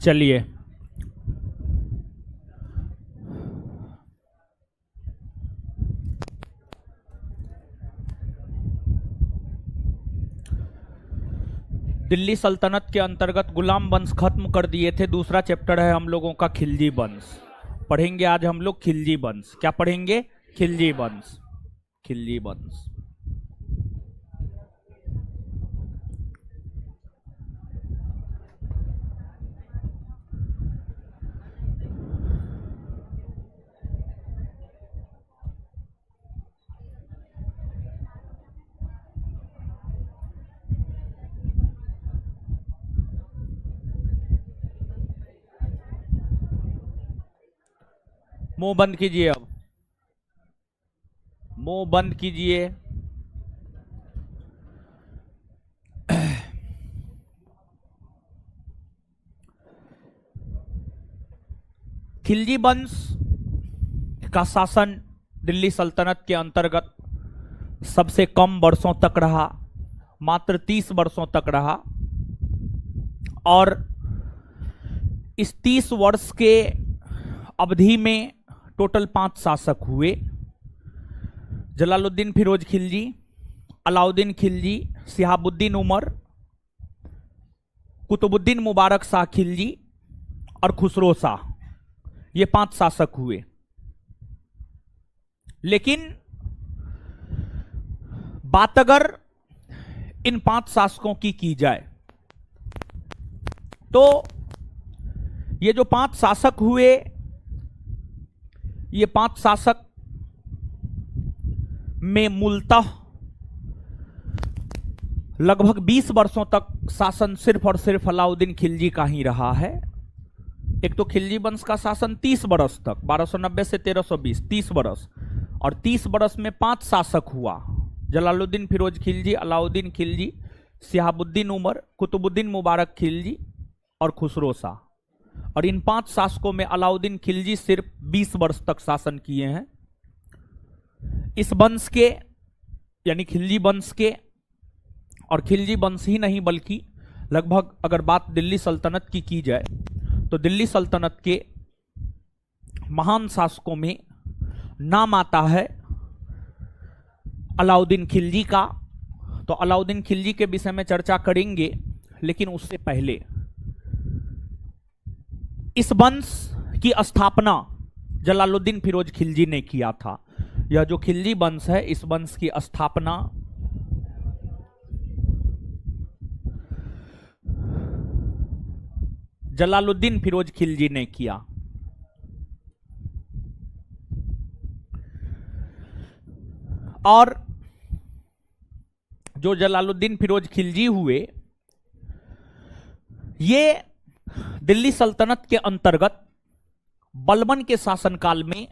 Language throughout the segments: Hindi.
चलिए दिल्ली सल्तनत के अंतर्गत गुलाम वंश खत्म कर दिए थे। दूसरा चैप्टर है हम लोगों का खिलजी वंश। पढ़ेंगे आज हम लोग खिलजी वंश। क्या पढ़ेंगे? खिलजी वंश। खिलजी वंश। मुंह बंद कीजिए। अब मुंह बंद कीजिए। खिलजी वंश का शासन दिल्ली सल्तनत के अंतर्गत सबसे कम वर्षों तक रहा, मात्र 30 वर्षों तक रहा। और इस 30 वर्ष के अवधि में टोटल 5 शासक हुए। जलालुद्दीन फिरोज खिलजी, अलाउद्दीन खिलजी, शिहाबुद्दीन उमर, कुतुबुद्दीन मुबारक शाह खिलजी और खुसरो शाह। ये 5 शासक हुए। लेकिन बात अगर इन 5 शासकों की जाए तो ये जो 5 शासक हुए, ये 5 शासक में मूलतः लगभग 20 वर्षों तक शासन सिर्फ और सिर्फ अलाउद्दीन खिलजी का ही रहा है। एक तो खिलजी वंश का शासन 30 वर्ष तक, 1290 से 1320, 30 वर्ष। और 30 वर्ष में 5 शासक हुआ। जलालुद्दीन फिरोज खिलजी, अलाउद्दीन खिलजी, शिहाबुद्दीन उमर, कुतुबुद्दीन मुबारक खिलजी और खुसरो शाह। और इन 5 शासकों में अलाउद्दीन खिलजी सिर्फ 20 वर्ष तक शासन किए हैं। इस वंश के यानी खिलजी वंश के, और खिलजी वंश ही नहीं बल्कि लगभग अगर बात दिल्ली सल्तनत की जाए तो दिल्ली सल्तनत के महान शासकों में नाम आता है अलाउद्दीन खिलजी का। तो अलाउद्दीन खिलजी के विषय में चर्चा करेंगे, लेकिन उससे पहले इस वंश की स्थापना जलालुद्दीन फिरोज खिलजी ने किया था। यह जो खिलजी वंश है, इस वंश की स्थापना जलालुद्दीन फिरोज खिलजी ने किया। और जो जलालुद्दीन फिरोज खिलजी हुए, ये दिल्ली सल्तनत के अंतर्गत बलबन के शासनकाल में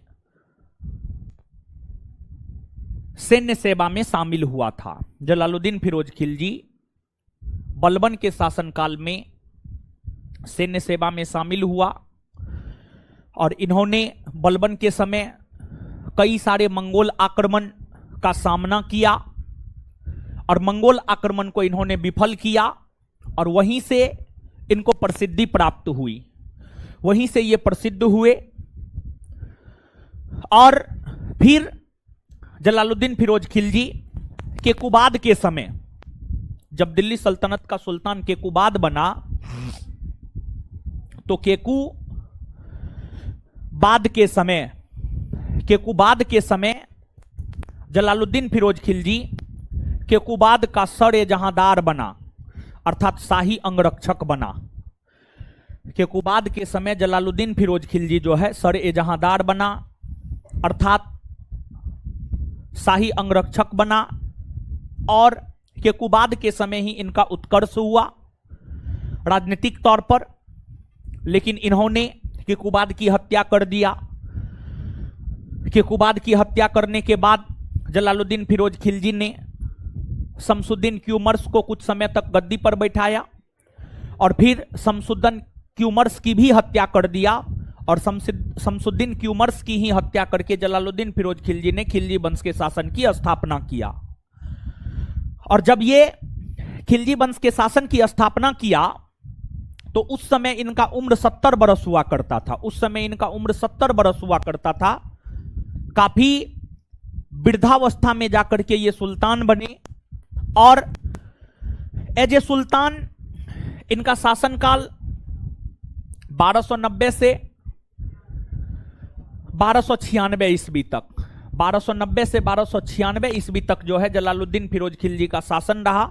सैन्य सेवा में शामिल हुआ था। जलालुद्दीन फिरोज खिलजी बलबन के शासनकाल में सैन्य सेवा में शामिल हुआ और इन्होंने बलबन के समय कई सारे मंगोल आक्रमण का सामना किया और मंगोल आक्रमण को इन्होंने विफल किया। और वहीं से इनको प्रसिद्धि प्राप्त हुई, वहीं से ये प्रसिद्ध हुए। और फिर जलालुद्दीन फिरोज खिलजी केकुबाद के समय, जब दिल्ली सल्तनत का सुल्तान केकुबाद बना, तो केकुबाद के समय जलालुद्दीन फिरोज खिलजी केकुबाद का सर-ए-जहांदार बना, अर्थात शाही अंगरक्षक बना। केकुबाद के समय जलालुद्दीन फिरोज खिलजी जो है सर-ए-जहांदार बना, अर्थात शाही अंगरक्षक बना। और केकुबाद के समय ही इनका उत्कर्ष हुआ राजनीतिक तौर पर। लेकिन इन्होंने केकुबाद की हत्या कर दिया। केकुबाद की हत्या करने के बाद जलालुद्दीन फिरोज खिलजी ने शमसुद्दीन क्यूमर्स को कुछ समय तक गद्दी पर बैठाया और फिर शमसुद्दीन क्यूमर्स की भी हत्या कर दिया। और शमसुद्दीन क्यूमर्स की ही हत्या करके जलालुद्दीन फिरोज खिलजी ने खिलजी वंश के शासन की स्थापना किया। और जब ये खिलजी वंश के शासन की स्थापना किया तो उस समय इनका उम्र 70 बरस हुआ करता था। उस समय इनका उम्र 70 बरस हुआ करता था। काफी वृद्धावस्था में जाकर के ये सुल्तान बने और एज ए सुल्तान इनका शासनकाल 1290 से 1296 ईस्वी तक, 1290 से 1296 ईस्वी तक जो है जलालुद्दीन फिरोज खिलजी का शासन रहा।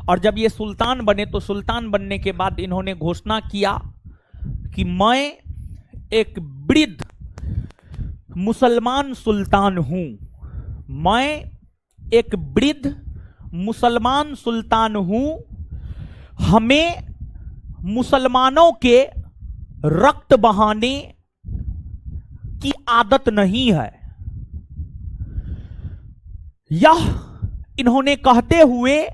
और जब ये सुल्तान बने तो सुल्तान बनने के बाद इन्होंने घोषणा किया कि मैं एक वृद्ध मुसलमान सुल्तान हूं, मैं एक वृद्ध मुसलमान सुल्तान हूं, हमें मुसलमानों के रक्त बहाने की आदत नहीं है। यह इन्होंने कहते हुए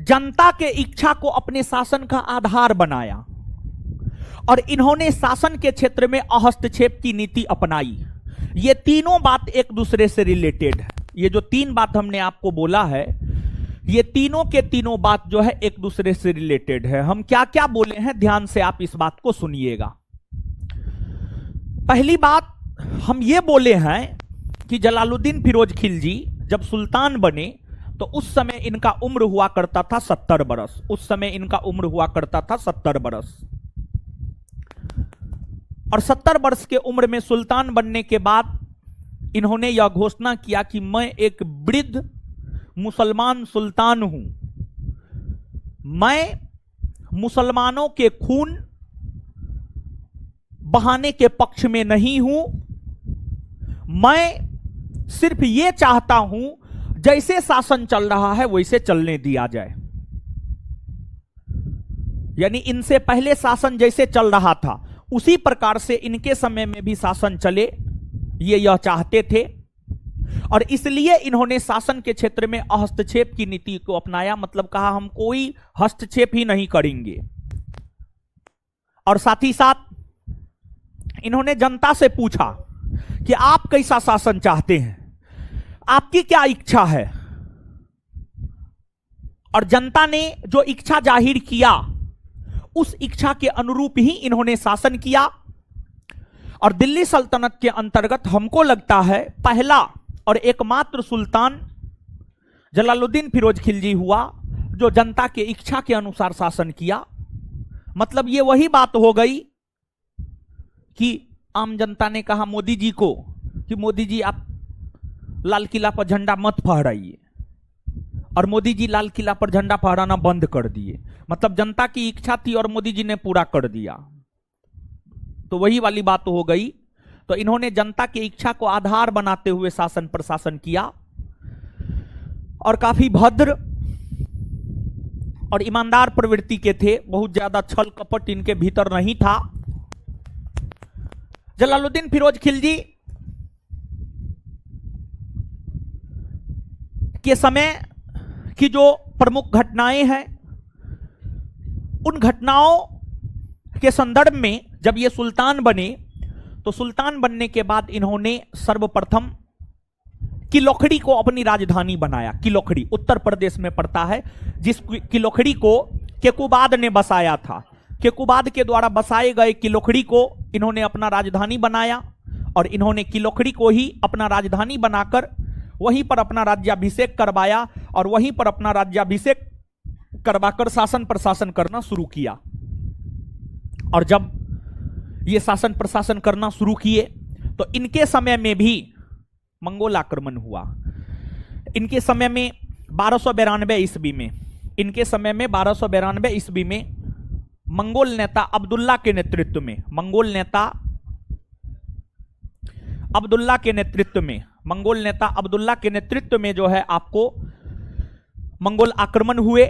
जनता के इच्छा को अपने शासन का आधार बनाया और इन्होंने शासन के क्षेत्र में हस्तक्षेप की नीति अपनाई। ये तीनों बात एक दूसरे से रिलेटेड है। ये जो तीन बात हमने आपको बोला है, ये तीनों के तीनों बात जो है एक दूसरे से रिलेटेड है। हम क्या क्या बोले हैं, ध्यान से आप इस बात को सुनिएगा। पहली बात हम ये बोले हैं कि जलालुद्दीन फिरोज खिलजी जब सुल्तान बने तो उस समय इनका उम्र हुआ करता था 70 बरस। उस समय इनका उम्र हुआ करता था 70 बरस। और 70 वर्ष के उम्र में सुल्तान बनने के बाद इन्होंने यह घोषणा किया कि मैं एक वृद्ध मुसलमान सुल्तान हूं, मैं मुसलमानों के खून बहाने के पक्ष में नहीं हूं, मैं सिर्फ ये चाहता हूं जैसे शासन चल रहा है वैसे चलने दिया जाए। यानी इनसे पहले शासन जैसे चल रहा था उसी प्रकार से इनके समय में भी शासन चले, ये यह चाहते थे। और इसलिए इन्होंने शासन के क्षेत्र में हस्तक्षेप की नीति को अपनाया। मतलब कहा हम कोई हस्तक्षेप ही नहीं करेंगे। और साथ ही साथ इन्होंने जनता से पूछा कि आप कैसा शासन चाहते हैं, आपकी क्या इच्छा है। और जनता ने जो इच्छा जाहिर किया उस इच्छा के अनुरूप ही इन्होंने शासन किया। और दिल्ली सल्तनत के अंतर्गत हमको लगता है पहला और एकमात्र सुल्तान जलालुद्दीन फिरोज खिलजी हुआ जो जनता के इच्छा के अनुसार शासन किया। मतलब ये वही बात हो गई कि आम जनता ने कहा मोदी जी को कि मोदी जी आप लाल किला पर झंडा मत फहराइए, और मोदी जी लाल किला पर झंडा फहराना बंद कर दिए। मतलब जनता की इच्छा थी और मोदी जी ने पूरा कर दिया, तो वही वाली बात हो गई। तो इन्होंने जनता की इच्छा को आधार बनाते हुए शासन प्रशासन किया और काफी भद्र और ईमानदार प्रवृत्ति के थे। बहुत ज्यादा छल कपट इनके भीतर नहीं था। जलालुद्दीन फिरोज खिलजी के समय की जो प्रमुख घटनाएं हैं, उन घटनाओं के संदर्भ में जब ये सुल्तान बने तो सुल्तान बनने के बाद इन्होंने सर्वप्रथम किलोखड़ी को अपनी राजधानी बनाया। किलोखड़ी उत्तर प्रदेश में पड़ता है, जिस किलोखड़ी को केकुबाद ने बसाया था। केकुबाद के द्वारा बसाए गए किलोखड़ी को इन्होंने अपना राजधानी बनाया और इन्होंने किलोखड़ी को ही अपना राजधानी बनाकर वहीं पर अपना राज्याभिषेक करवाया और वहीं पर अपना राज्याभिषेक करवाकर शासन प्रशासन करना शुरू किया। और जब ये शासन प्रशासन करना शुरू किए तो इनके समय में भी मंगोल आक्रमण हुआ। इनके समय में 1292 ईस्वी में, इनके समय में 1292 ईस्वी में मंगोल नेता अब्दुल्ला के नेतृत्व में, मंगोल नेता अब्दुल्ला के नेतृत्व में जो है आपको मंगोल आक्रमण हुए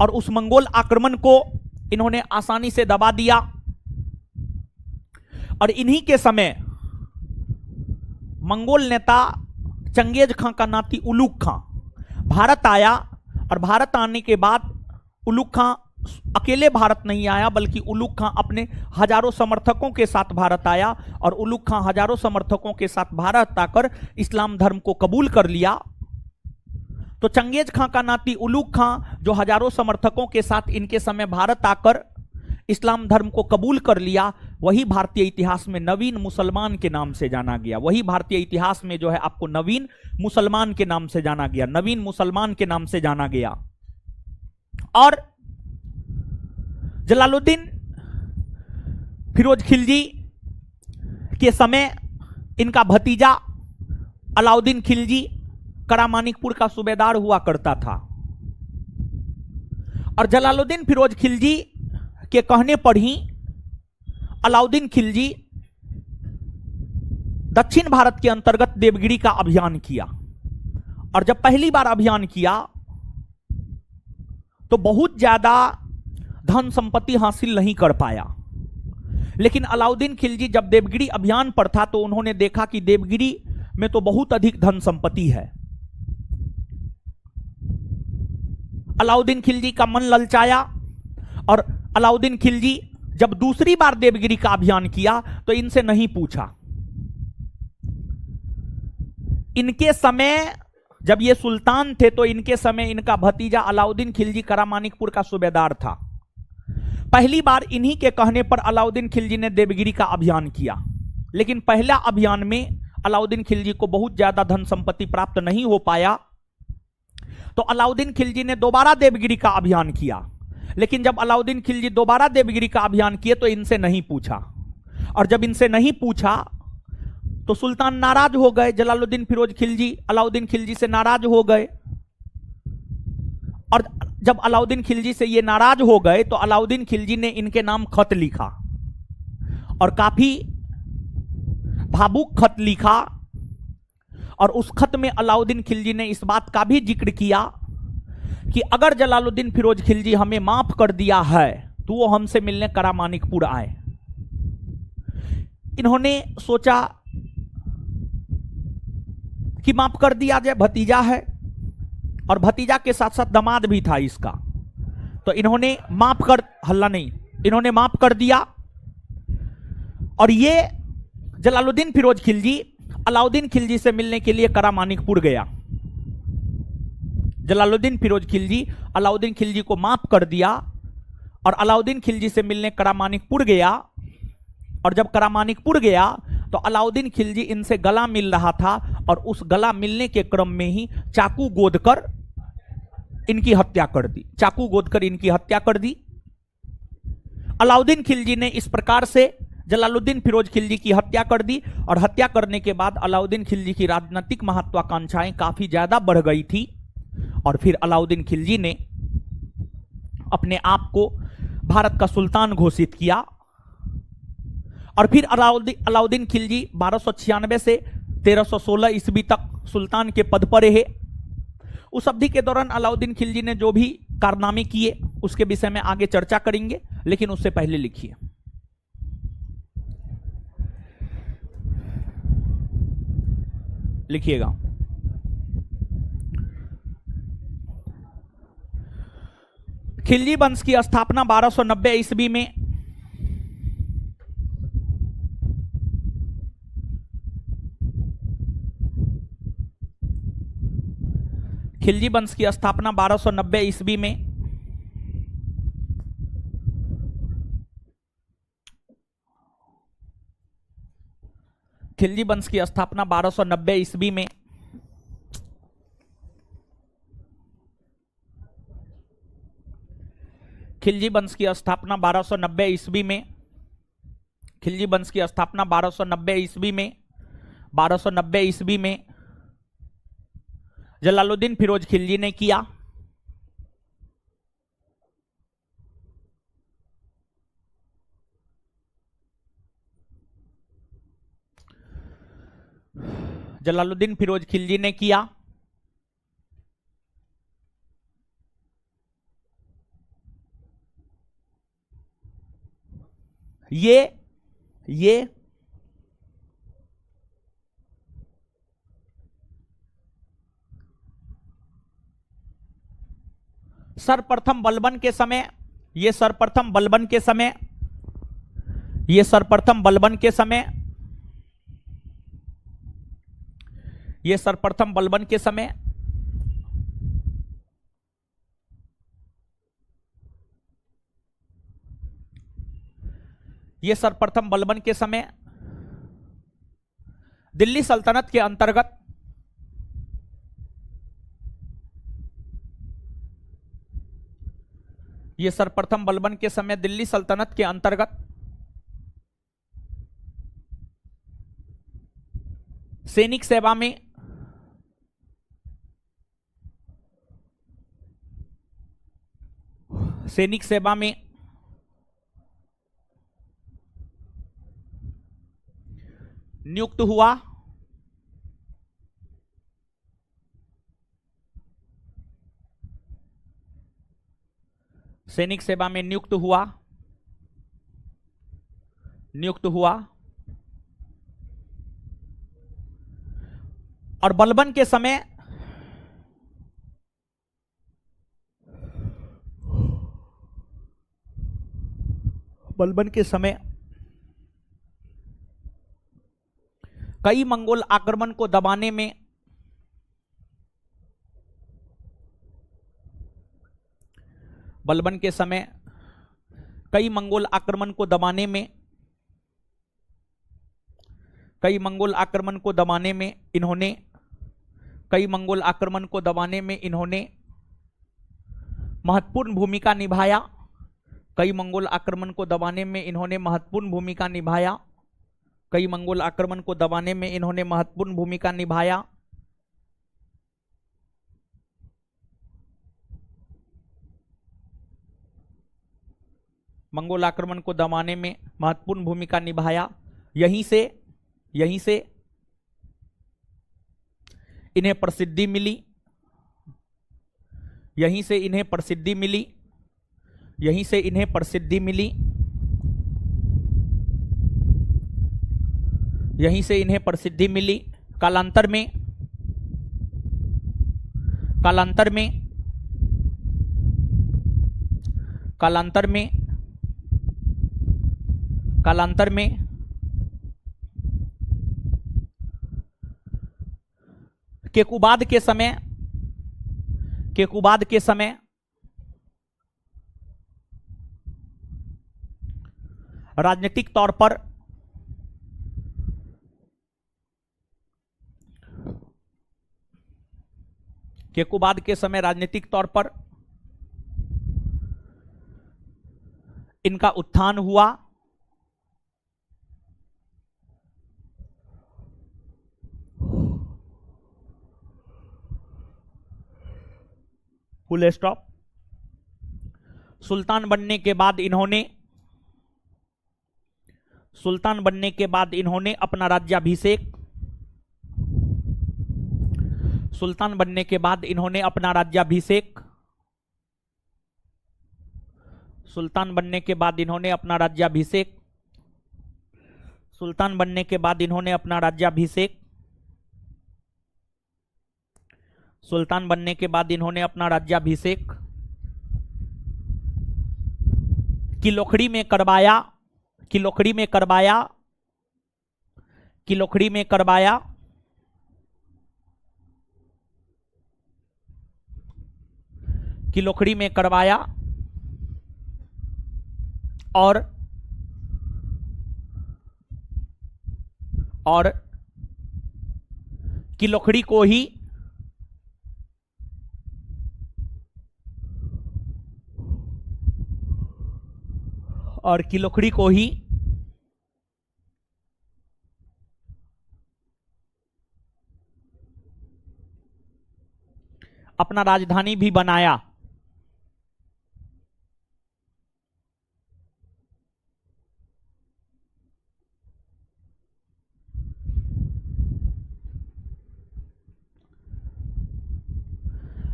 और उस मंगोल आक्रमण को इन्होंने आसानी से दबा दिया। और इन्हीं के समय मंगोल नेता चंगेज खां का नाती उलुग खां भारत आया और भारत आने के बाद उलुग खां अकेले भारत नहीं आया बल्कि उलुग खां अपने हजारों समर्थकों के साथ भारत आया और उलुग खां हजारों समर्थकों के साथ भारत आकर इस्लाम धर्म को कबूल कर लिया। तो चंगेज खां का नाती उलूग खां, जो हजारों समर्थकों के साथ इनके समय भारत आकर इस्लाम धर्म को कबूल कर लिया, वही भारतीय इतिहास में नवीन मुसलमान के नाम से जाना गया। वही भारतीय इतिहास में जो है आपको नवीन मुसलमान के नाम से जाना गया, नवीन मुसलमान के नाम से जाना गया। और जलालुद्दीन फिरोज खिलजी के समय इनका भतीजा अलाउद्दीन खिलजी करामानिकपुर का सूबेदार हुआ करता था। और जलालुद्दीन फिरोज खिलजी के कहने पर ही अलाउद्दीन खिलजी दक्षिण भारत के अंतर्गत देवगिरी का अभियान किया। और जब पहली बार अभियान किया तो बहुत ज्यादा धन संपत्ति हासिल नहीं कर पाया। लेकिन अलाउद्दीन खिलजी जब देवगिरी अभियान पर था तो उन्होंने देखा कि देवगिरी में तो बहुत अधिक धन संपत्ति है। अलाउद्दीन खिलजी का मन ललचाया और अलाउद्दीन खिलजी जब दूसरी बार देवगिरी का अभियान किया तो इनसे नहीं पूछा। इनके समय जब ये सुल्तान थे तो इनके समय इनका भतीजा अलाउद्दीन खिलजी करामानिकपुर का सूबेदार था। पहली बार इन्हीं के कहने पर अलाउद्दीन खिलजी ने देवगिरी का अभियान किया। लेकिन पहला अभियान में अलाउद्दीन खिलजी को बहुत ज्यादा धन संपत्ति प्राप्त नहीं हो पाया। तो अलाउद्दीन खिलजी ने दोबारा देवगिरी का अभियान किया। लेकिन जब अलाउद्दीन खिलजी दोबारा देवगिरी का अभियान किए तो इनसे नहीं पूछा। और जब इनसे नहीं पूछा तो सुल्तान नाराज हो गए। जलालुद्दीन फिरोज खिलजी अलाउद्दीन खिलजी से नाराज हो गए। और जब अलाउद्दीन खिलजी से ये नाराज हो गए तो अलाउद्दीन खिलजी ने इनके नाम खत लिखा और काफी भावुक खत लिखा। और उस खत में अलाउद्दीन खिलजी ने इस बात का भी जिक्र किया कि अगर जलालुद्दीन फिरोज खिलजी हमें माफ कर दिया है तो वो हमसे मिलने करामानिकपुर आए। इन्होंने सोचा कि माफ कर दिया जाए, भतीजा है और भतीजा के साथ साथ दामाद भी था इसका। तो इन्होंने माफ कर इन्होंने माफ कर दिया। और ये जलालुद्दीन फिरोज खिलजी अलाउद्दीन खिलजी से मिलने के लिए करामानिकपुर गया। जलालुद्दीन फिरोज खिलजी अलाउद्दीन खिलजी को माफ कर दिया और अलाउद्दीन खिलजी से मिलने करामानिकपुर गया। और जब करामानिकपुर गया तो अलाउद्दीन खिलजी इनसे गला मिल रहा था और उस गला मिलने के क्रम में ही चाकू गोदकर इनकी हत्या कर दी। चाकू गोदकर इनकी हत्या कर दी। अलाउद्दीन खिलजी ने इस प्रकार से जलालुद्दीन फिरोज खिलजी की हत्या कर दी। और हत्या करने के बाद अलाउद्दीन खिलजी की राजनीतिक महत्वाकांक्षाएं काफी ज्यादा बढ़ गई थी। और फिर अलाउद्दीन खिलजी ने अपने आप को भारत का सुल्तान घोषित किया। और फिर अलाउद्दीन खिलजी 1296 से 1316 ईस्वी तक सुल्तान के पद पर रहे। उस अवधि के दौरान अलाउद्दीन खिलजी ने जो भी कारनामे किए उसके विषय में आगे चर्चा करेंगे, लेकिन उससे पहले लिखिए। लिखिएगा, खिलजी वंश की स्थापना 1290 ईस्वी में खिलजी वंश की स्थापना 1290 ईस्वी में खिलजी वंश की स्थापना 1290 ईस्वी में खिलजी वंश की स्थापना 1290 ईस्वी में खिलजी वंश की स्थापना 1290 ईस्वी में 1290 ईस्वी में जलालुद्दीन फिरोज खिलजी ने किया। जलालुद्दीन फिरोज खिलजी ने किया। ये सर्वप्रथम बलबन के समय ये सर्वप्रथम बलबन के समय ये सर्वप्रथम बलबन के समय ये सर्वप्रथम बलबन के समय ये सर्वप्रथम बलबन के समय दिल्ली सल्तनत के अंतर्गत ये सर्वप्रथम बलबन के समय दिल्ली सल्तनत के अंतर्गत सैनिक सेवा में नियुक्त हुआ। सैनिक सेवा में नियुक्त हुआ और बलबन के समय कई मंगोल आक्रमण को दबाने में बलबन के समय कई मंगोल आक्रमण को दबाने में इन्होंने महत्वपूर्ण भूमिका निभाया। कई मंगोल आक्रमण को दबाने में इन्होंने महत्वपूर्ण भूमिका निभाया। मंगोल आक्रमण को दबाने में महत्वपूर्ण भूमिका निभाया। यहीं से इन्हें प्रसिद्धि मिली। यहीं से इन्हें प्रसिद्धि मिली। कालांतर में केकुबाद के समय राजनीतिक तौर पर इनका उत्थान हुआ। Full stop. सुल्तान बनने के बाद इन्होंने अपना राज्याभिषेक किलोखड़ी में करवाया। और किलोखड़ी को ही अपना राजधानी भी बनाया।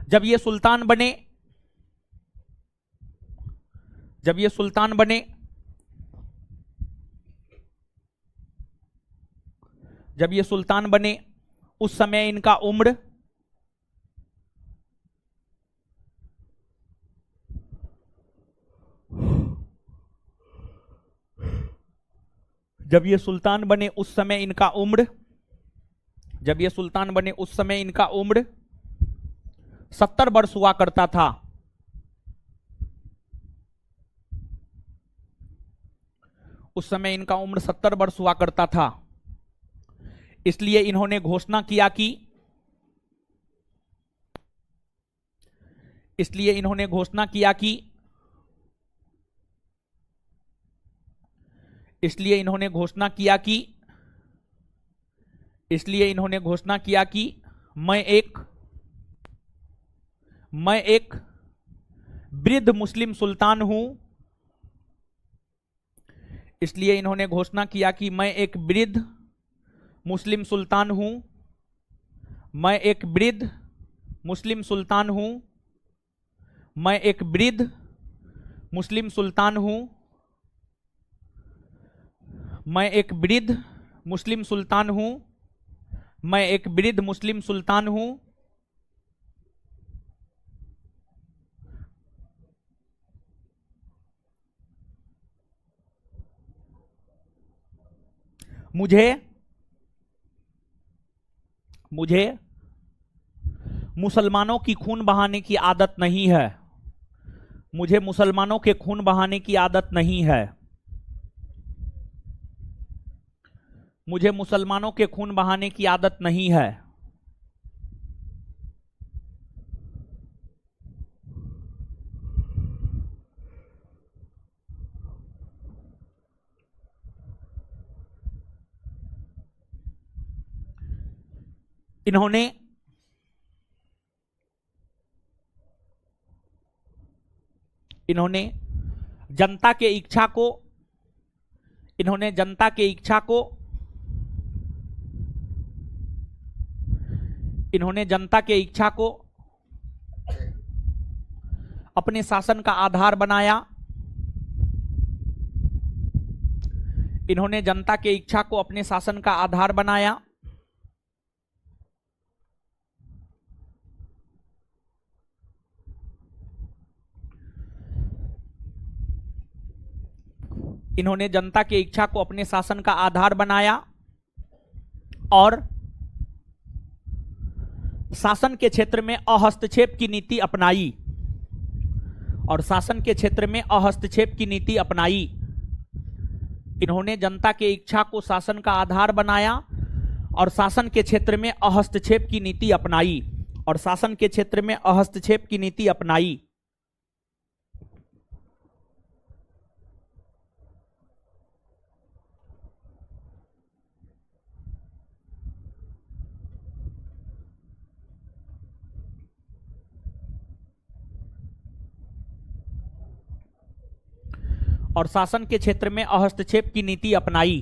जब ये सुल्तान बने उस समय इनका उम्र जब ये सुल्तान बने उस समय इनका उम्र 70 वर्ष हुआ करता था। उस समय इनका उम्र 70 वर्ष हुआ करता था। इसलिए इन्होंने घोषणा किया कि इसलिए इन्होंने घोषणा किया कि इसलिए इन्होंने घोषणा किया कि इसलिए इन्होंने घोषणा किया कि मैं एक वृद्ध मुस्लिम सुल्तान हूं। इसलिए इन्होंने घोषणा किया कि मैं एक वृद्ध मुस्लिम सुल्तान हूं। मैं एक वृद्ध मुस्लिम सुल्तान हूं। मैं एक वृद्ध मुस्लिम सुल्तान हूं। मैं एक वृद्ध मुस्लिम सुल्तान हूं। मैं एक वृद्ध मुस्लिम सुल्तान हूं। मुझे मुसलमानों की खून बहाने की आदत नहीं है। मुझे मुसलमानों के खून बहाने की आदत नहीं है। मुझे मुसलमानों के खून बहाने की आदत नहीं है। इन्होंने इन्होंने जनता के इच्छा को इन्होंने जनता के इच्छा को इन्होंने जनता के इच्छा को अपने शासन का आधार बनाया। इन्होंने जनता के इच्छा को अपने शासन का आधार बनाया। इन्होंने जनता की इच्छा को अपने शासन का आधार बनाया और शासन के क्षेत्र में अहस्तक्षेप की नीति अपनाई। और शासन के क्षेत्र में अहस्तक्षेप की नीति अपनाई। इन्होंने जनता की इच्छा को शासन का आधार बनाया और शासन के क्षेत्र में अहस्तक्षेप की नीति अपनाई। और शासन के क्षेत्र में अहस्तक्षेप की नीति अपनाई। और शासन के क्षेत्र में हस्तक्षेप की नीति अपनाई।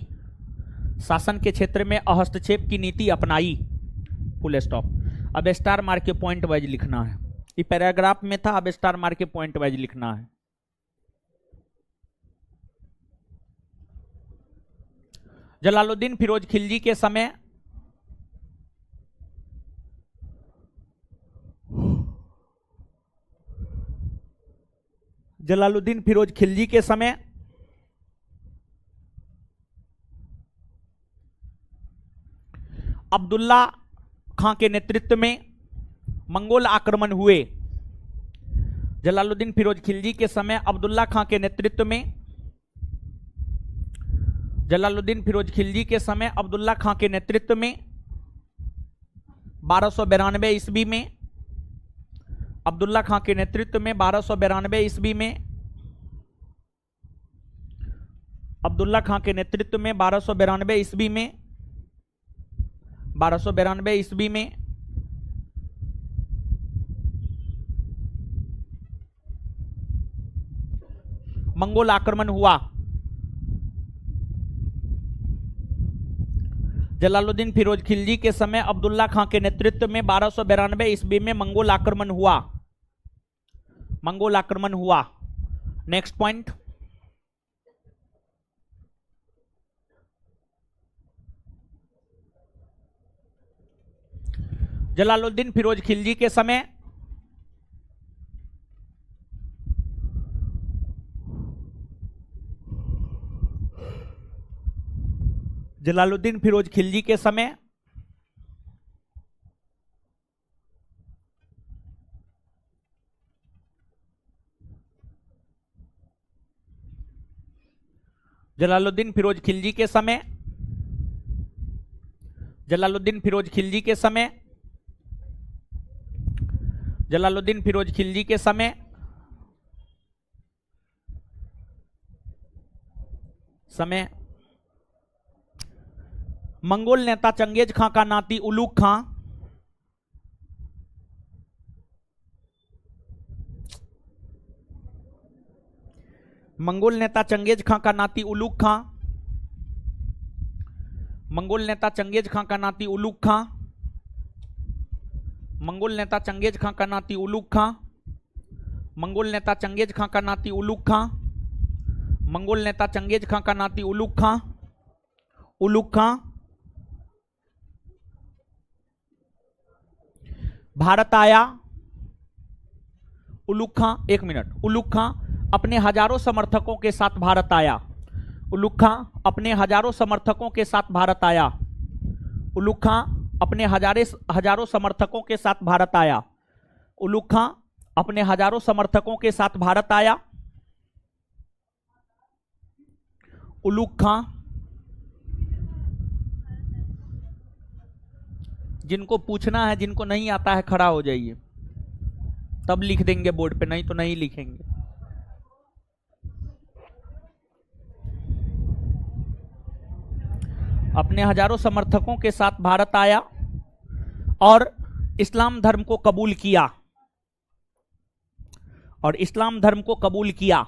शासन के क्षेत्र में हस्तक्षेप की नीति अपनाई। Full stop. अब स्टार मार के पॉइंट वाइज लिखना है। ये पैराग्राफ में था, अब स्टार मार के पॉइंट वाइज लिखना है। जलालुद्दीन फिरोज खिलजी के समय जलालुद्दीन फिरोज खिलजी के समय अब्दुल्ला खां के नेतृत्व में मंगोल आक्रमण हुए। जलालुद्दीन फिरोज खिलजी के समय अब्दुल्ला खां के नेतृत्व में जलालुद्दीन फिरोज खिलजी के समय अब्दुल्ला खां के नेतृत्व में 1292 ईस्वी में अब्दुल्ला खां के नेतृत्व में 1292 ईस्वी में अब्दुल्ला खां के नेतृत्व में 1292 ईस्वी में 1292 ईस्वी में मंगोल आक्रमण हुआ। जलालुद्दीन फिरोज खिलजी के समय अब्दुल्ला खां के नेतृत्व में 1292 ईस्वी में मंगोल आक्रमण हुआ। मंगोल आक्रमण हुआ। Next point. जलालुद्दीन फिरोज खिलजी के समय जलालुद्दीन फिरोज खिलजी के समय जलालुद्दीन फिरोज खिलजी के समय, जलालुद्दीन फिरोज खिलजी के समय, जलालुद्दीन फिरोज खिलजी के समय समय मंगोल नेता चंगेज खां का नाती उलूग खां, मंगोल नेता चंगेज खां का नाती उलूग खां, मंगोल नेता चंगेज खां का नाती उलूग खां, मंगोल नेता चंगेज खां का नाती उलूग खां, मंगोल नेता चंगेज खां का नाती उलूग खां, मंगोल नेता चंगेज खां का नाती उलूग खां, उलूग खां भारत आया। उलूग खां, एक मिनट, उलूग खां अपने हजारों समर्थकों के साथ भारत आया। उलूग खां अपने हजारों समर्थकों के साथ भारत आया। उलूग खां अपने हजारों समर्थकों के साथ भारत आया। उलूग खां अपने हजारों समर्थकों के साथ भारत आया। उलूग खां, जिनको पूछना है, जिनको नहीं आता है, खड़ा हो जाइए, तब लिख देंगे बोर्ड पे, नहीं तो नहीं लिखेंगे। अपने हजारों समर्थकों के साथ भारत आया और इस्लाम धर्म को कबूल किया, और इस्लाम धर्म को कबूल किया।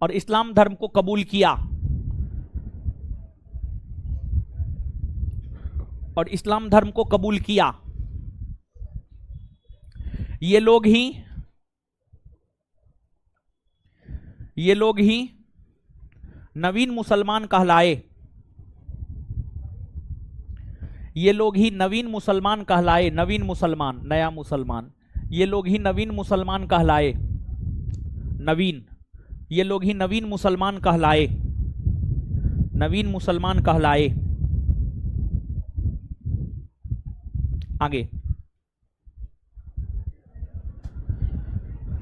और इस्लाम धर्म को कबूल किया, और इस्लाम धर्म को कबूल किया। ये लोग ही नवीन मुसलमान कहलाए। ये लोग ही नवीन मुसलमान कहलाए। नवीन मुसलमान, नया मुसलमान। ये लोग ही नवीन मुसलमान कहलाए। नवीन, ये लोग ही नवीन मुसलमान कहलाए। नवीन मुसलमान कहलाए। आगे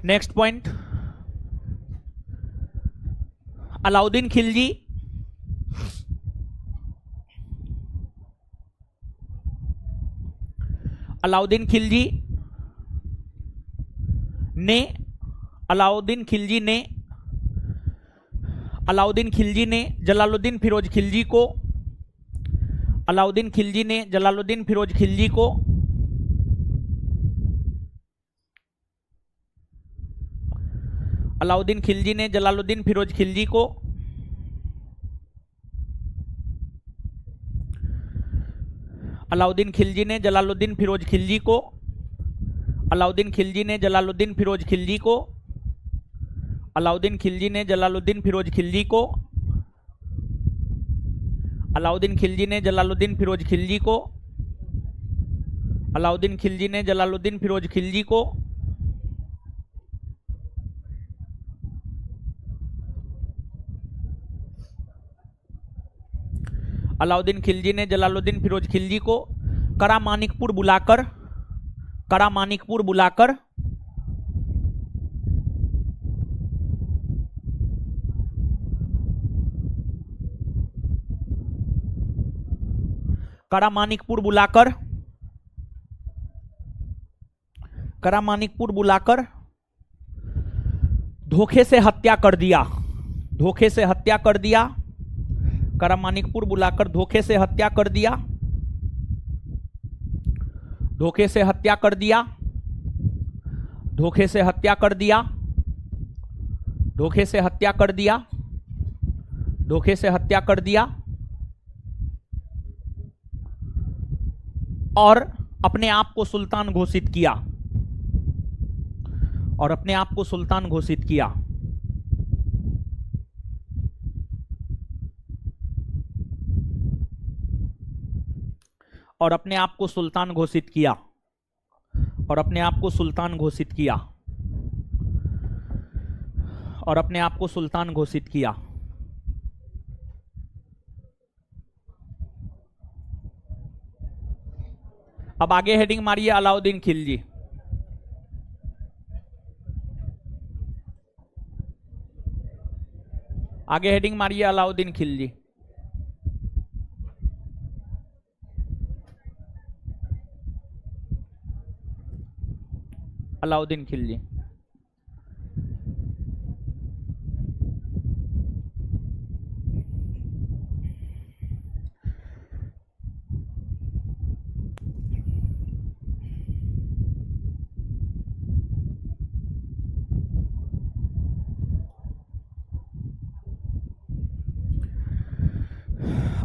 नेक्स्ट पॉइंट, अलाउद्दीन खिलजी अलाउद्दीन खिलजी ने अलाउद्दीन खिलजी ने अलाउद्दीन खिलजी ने जलालुद्दीन फिरोज खिलजी को अलाउद्दीन खिलजी ने जलालुद्दीन फिरोज खिलजी को अलाउद्दीन खिलजी ने जलालुद्दीन फिरोज खिलजी को अलाउद्दीन खिलजी ने जलालुद्दीन फिरोज खिलजी को अलाउद्दीन खिलजी ने जलालुद्दीन फिरोज खिलजी को अलाउद्दीन खिलजी ने जलालुद्दीन फिरोज खिलजी को अलाउद्दीन खिलजी ने जलालुद्दीन फिरोज खिलजी को अलाउद्दीन खिलजी ने जलालुद्दीन फिरोज खिलजी को अलाउद्दीन खिलजी ने जलालुद्दीन फिरोज खिलजी को करामानिकपुर बुलाकर करामानिकपुर बुलाकर करामानिकपुर बुलाकर करामानिकपुर बुलाकर धोखे से हत्या कर दिया। धोखे से हत्या कर दिया। करामानिकपुर बुलाकर धोखे से हत्या कर दिया। धोखे से हत्या कर दिया। धोखे से हत्या कर दिया। धोखे से हत्या कर दिया। धोखे से हत्या कर दिया। और अपने आप को सुल्तान घोषित किया। और अपने आप को सुल्तान घोषित किया। और अपने आप को सुल्तान घोषित किया। और अपने आप को सुल्तान घोषित किया। और अपने आप को सुल्तान घोषित किया। अब आगे हेडिंग मारिए अलाउद्दीन खिलजी। आगे हेडिंग मारिए अलाउद्दीन खिलजी। अलाउद्दीन खिलजी।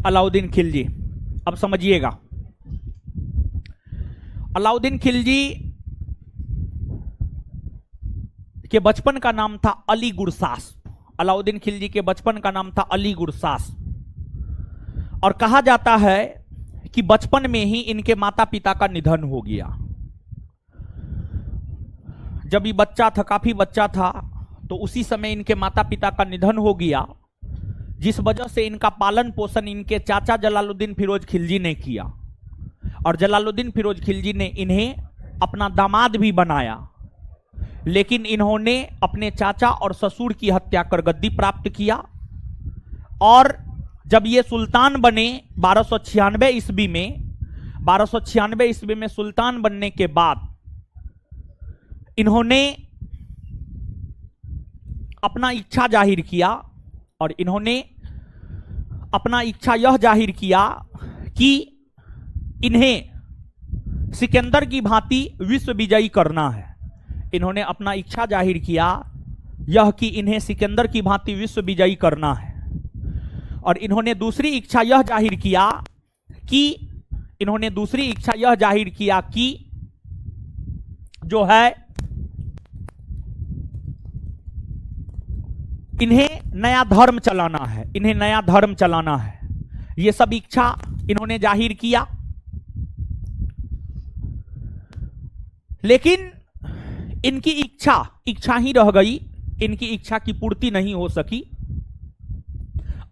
अलाउद्दीन खिलजी, अब समझिएगा। अलाउद्दीन खिलजी के बचपन का नाम था अली गुरसास। अलाउद्दीन खिलजी के बचपन का नाम था अली गुरसास। और कहा जाता है कि बचपन में ही इनके माता पिता का निधन हो गया। जब ये बच्चा था, काफी बच्चा था, तो उसी समय इनके माता पिता का निधन हो गया, जिस वजह से इनका पालन पोषण इनके चाचा जलालुद्दीन फिरोज खिलजी ने किया। और जलालुद्दीन फिरोज खिलजी ने इन्हें अपना दामाद भी बनाया, लेकिन इन्होंने अपने चाचा और ससुर की हत्या कर गद्दी प्राप्त किया। और जब ये सुल्तान बने 1296 ईस्वी में, 1296 ईस्वी में सुल्तान बनने के बाद इन्होंने अपना इच्छा जाहिर किया। और इन्होंने अपना इच्छा यह जाहिर किया कि इन्हें सिकंदर की भांति विश्व विजयी करना है। इन्होंने अपना इच्छा जाहिर किया यह कि इन्हें सिकंदर की भांति विश्व विजयी करना है। और इन्होंने दूसरी इच्छा यह जाहिर किया कि जो है इन्हें नया धर्म चलाना है, इन्हें नया धर्म चलाना है। ये सब इच्छा इन्होंने जाहिर किया, लेकिन इनकी इच्छा ही रह गई। इनकी इच्छा की पूर्ति नहीं हो सकी।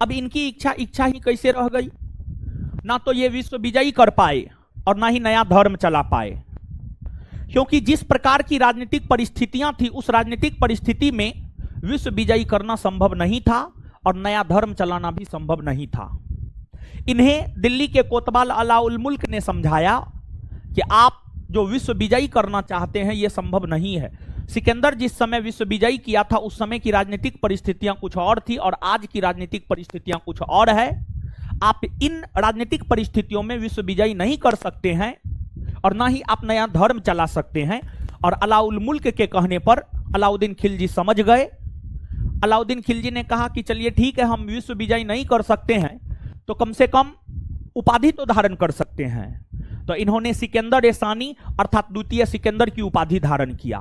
अब इनकी इच्छा ही कैसे रह गई? ना तो ये विश्व विजयी कर पाए और ना ही नया धर्म चला पाए, क्योंकि जिस प्रकार की राजनीतिक परिस्थितियां थी, उस राजनीतिक परिस्थिति में विश्व विजयी करना संभव नहीं था और नया धर्म चलाना भी संभव नहीं था। इन्हें दिल्ली के कोतवाल अलाउल मुल्क ने समझाया कि आप जो विश्व विजयी करना चाहते हैं यह संभव नहीं है। सिकंदर जिस समय विश्व विजयी किया था उस समय की राजनीतिक परिस्थितियां कुछ और थी और आज की राजनीतिक परिस्थितियां कुछ और है। आप इन राजनीतिक परिस्थितियों में विश्व विजयी नहीं कर सकते हैं और ना ही आप नया धर्म चला सकते हैं। और अलाउल मुल्क के कहने पर अलाउद्दीन खिलजी समझ गए। अलाउद्दीन खिलजी ने कहा कि चलिए ठीक है, हम विश्व विजयी नहीं कर सकते हैं तो कम से कम उपाधि तो धारण कर सकते हैं। तो इन्होंने सिकंदर सानी अर्थात द्वितीय सिकंदर की उपाधि धारण किया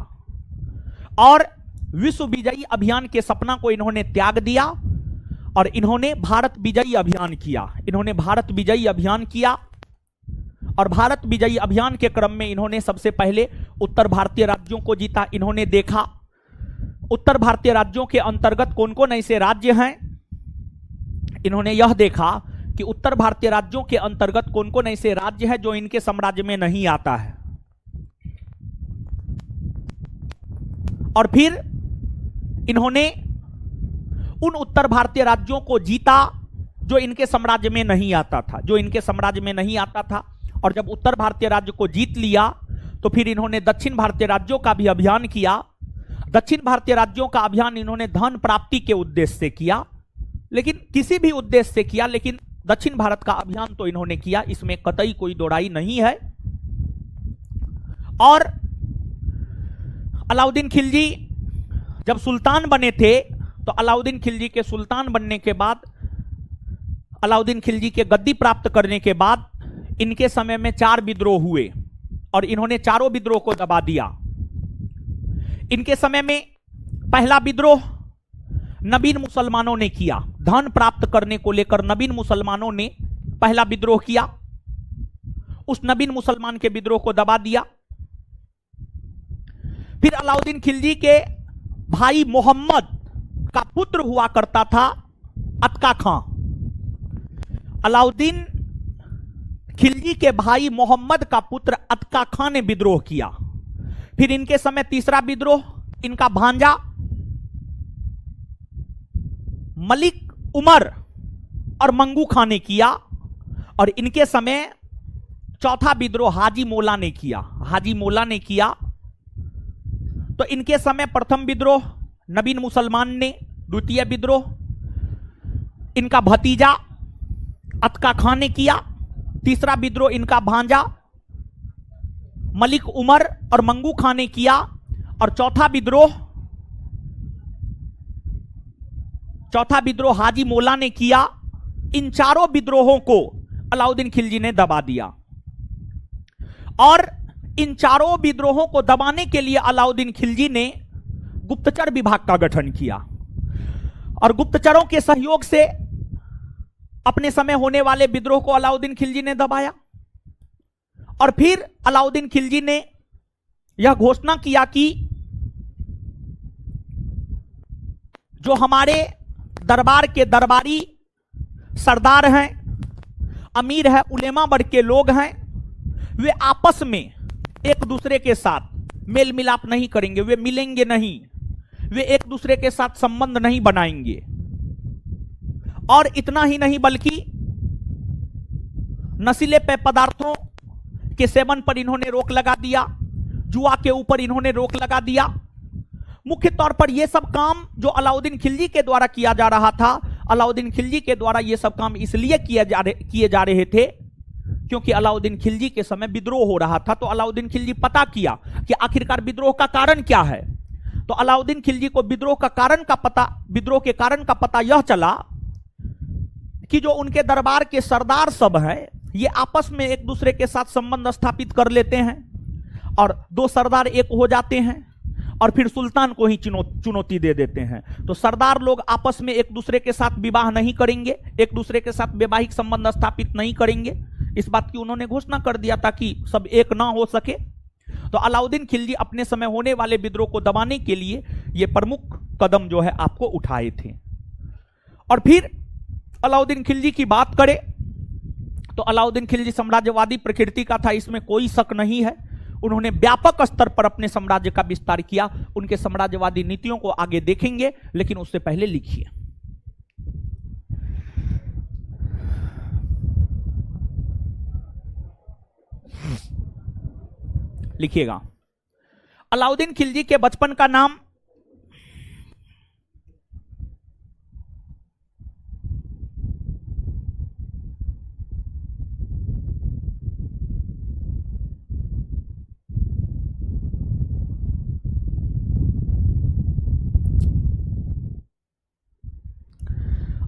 और विश्व विजयी अभियान के सपना को इन्होंने त्याग दिया और इन्होंने भारत विजयी अभियान किया। इन्होंने भारत विजयी अभियान किया और भारत विजयी अभियान के क्रम में इन्होंने सबसे पहले उत्तर भारतीय राज्यों को जीता। इन्होंने देखा उत्तर भारतीय राज्यों के अंतर्गत कौन कौन ऐसे राज्य हैं। इन्होंने यह देखा कि उत्तर भारतीय राज्यों के अंतर्गत कौन कौन ऐसे राज्य हैं जो इनके साम्राज्य में नहीं आता है। और फिर इन्होंने उन उत्तर भारतीय राज्यों को जीता जो इनके साम्राज्य में नहीं आता था, और जब उत्तर भारतीय राज्य को जीत लिया तो फिर इन्होंने दक्षिण भारतीय राज्यों का भी अभियान किया। दक्षिण भारतीय राज्यों का अभियान इन्होंने धन प्राप्ति के उद्देश्य से किया, लेकिन किसी भी उद्देश्य से किया, लेकिन दक्षिण भारत का अभियान तो इन्होंने किया, इसमें कतई कोई दोराई नहीं है। और अलाउद्दीन खिलजी जब सुल्तान बने थे तो अलाउद्दीन खिलजी के सुल्तान बनने के बाद, अलाउद्दीन खिलजी के गद्दी प्राप्त करने के बाद इनके समय में 4 विद्रोह हुए और इन्होंने चारों विद्रोह को दबा दिया। इनके समय में पहला विद्रोह नवीन मुसलमानों ने किया। धन प्राप्त करने को लेकर नवीन मुसलमानों ने पहला विद्रोह किया। उस नवीन मुसलमान के विद्रोह को दबा दिया। फिर अलाउद्दीन खिलजी के भाई मोहम्मद का पुत्र हुआ करता था अतका खां। अलाउद्दीन खिलजी के भाई मोहम्मद का पुत्र अतका खां ने विद्रोह किया। फिर इनके समय तीसरा विद्रोह इनका भांजा मलिक उमर और मंगू खां ने किया, और इनके समय चौथा विद्रोह हाजी मोला ने किया। हाजी मोला ने किया तो इनके समय प्रथम विद्रोह नवीन मुसलमान ने, द्वितीय विद्रोह इनका भतीजा अतका खां ने किया, तीसरा विद्रोह इनका भांजा मलिक उमर और मंगू खां ने किया, और चौथा विद्रोह हाजी मोला ने किया। इन चारों विद्रोहों को अलाउद्दीन खिलजी ने दबा दिया, और इन चारों विद्रोहों को दबाने के लिए अलाउद्दीन खिलजी ने गुप्तचर विभाग का गठन किया, और गुप्तचरों के सहयोग से अपने समय होने वाले विद्रोह को अलाउद्दीन खिलजी ने दबाया। और फिर अलाउद्दीन खिलजी ने यह घोषणा किया कि जो हमारे दरबार के दरबारी सरदार हैं, अमीर है, उलेमा वर्ग के लोग हैं, वे आपस में एक दूसरे के साथ मेल मिलाप नहीं करेंगे, वे मिलेंगे नहीं, वे एक दूसरे के साथ संबंध नहीं बनाएंगे। और इतना ही नहीं बल्कि नशीले पेय पदार्थों के सेवन पर इन्होंने रोक लगा दिया, जुआ के ऊपर इन्होंने रोक लगा दिया। मुख्य तौर पर यह सब काम जो अलाउद्दीन खिलजी के द्वारा किया जा रहा था, अलाउद्दीन खिलजी के द्वारा यह सब काम इसलिए किए जा रहे थे क्योंकि अलाउद्दीन खिलजी के समय विद्रोह हो रहा था। तो अलाउद्दीन खिलजी पता किया कि आखिरकार विद्रोह का कारण क्या है। तो अलाउद्दीन खिलजी को विद्रोह के कारण का पता यह चला कि जो उनके दरबार के सरदार सब हैं, ये आपस में एक दूसरे के साथ संबंध स्थापित कर लेते हैं, और दो सरदार एक हो जाते हैं, और फिर सुल्तान को ही चुनौती दे देते हैं। तो सरदार लोग आपस में एक दूसरे के साथ विवाह नहीं करेंगे, एक दूसरे के साथ वैवाहिक संबंध स्थापित नहीं करेंगे, इस बात की उन्होंने घोषणा कर दिया ताकि सब एक ना हो सके। तो अलाउद्दीन खिलजी अपने समय होने वाले विद्रोह को दबाने के लिए ये प्रमुख कदम जो है आपको उठाए थे। और फिर अलाउद्दीन खिलजी की बात करें तो अलाउद्दीन खिलजी साम्राज्यवादी प्रकृति का था, इसमें कोई शक नहीं है। उन्होंने व्यापक स्तर पर अपने साम्राज्य का विस्तार किया। उनके साम्राज्यवादी नीतियों को आगे देखेंगे, लेकिन उससे पहले लिखिए, लिखिएगा, अलाउद्दीन खिलजी के बचपन का नाम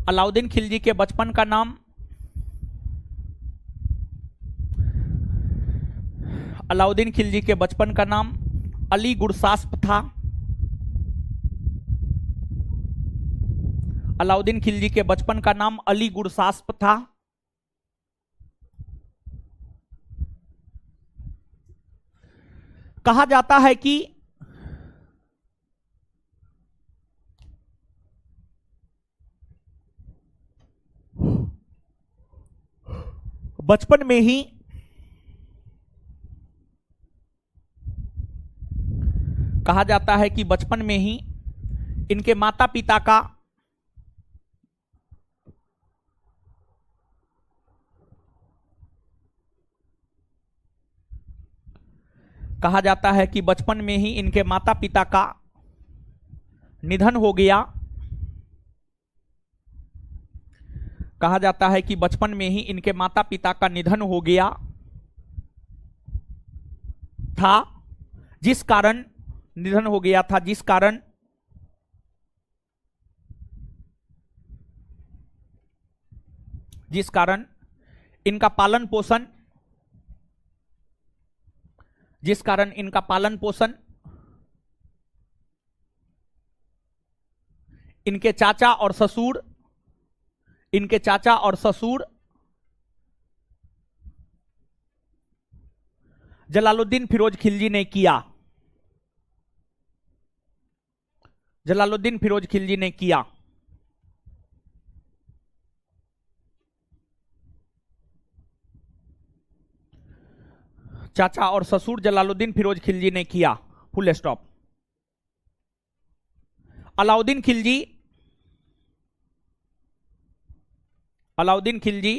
अलाउद्दीन खिलजी के बचपन का नाम अलाउद्दीन खिलजी के बचपन का नाम अली गुरसास्प था। अलाउद्दीन खिलजी के बचपन का नाम अली गुरसास्प था। कहा जाता है कि बचपन में ही कहा जाता है कि बचपन में ही इनके माता पिता का कहा जाता है कि बचपन में ही इनके माता पिता का निधन हो गया। कहा जाता है कि बचपन में ही इनके माता पिता का निधन हो गया था, जिस कारण निधन हो गया था, जिस कारण इनका पालन पोषण इनके चाचा और ससुर जलालुद्दीन फिरोज खिलजी ने किया। चाचा और ससुर जलालुद्दीन फिरोज खिलजी ने किया, फुल स्टॉप। अलाउद्दीन खिलजी अलाउद्दीन खिलजी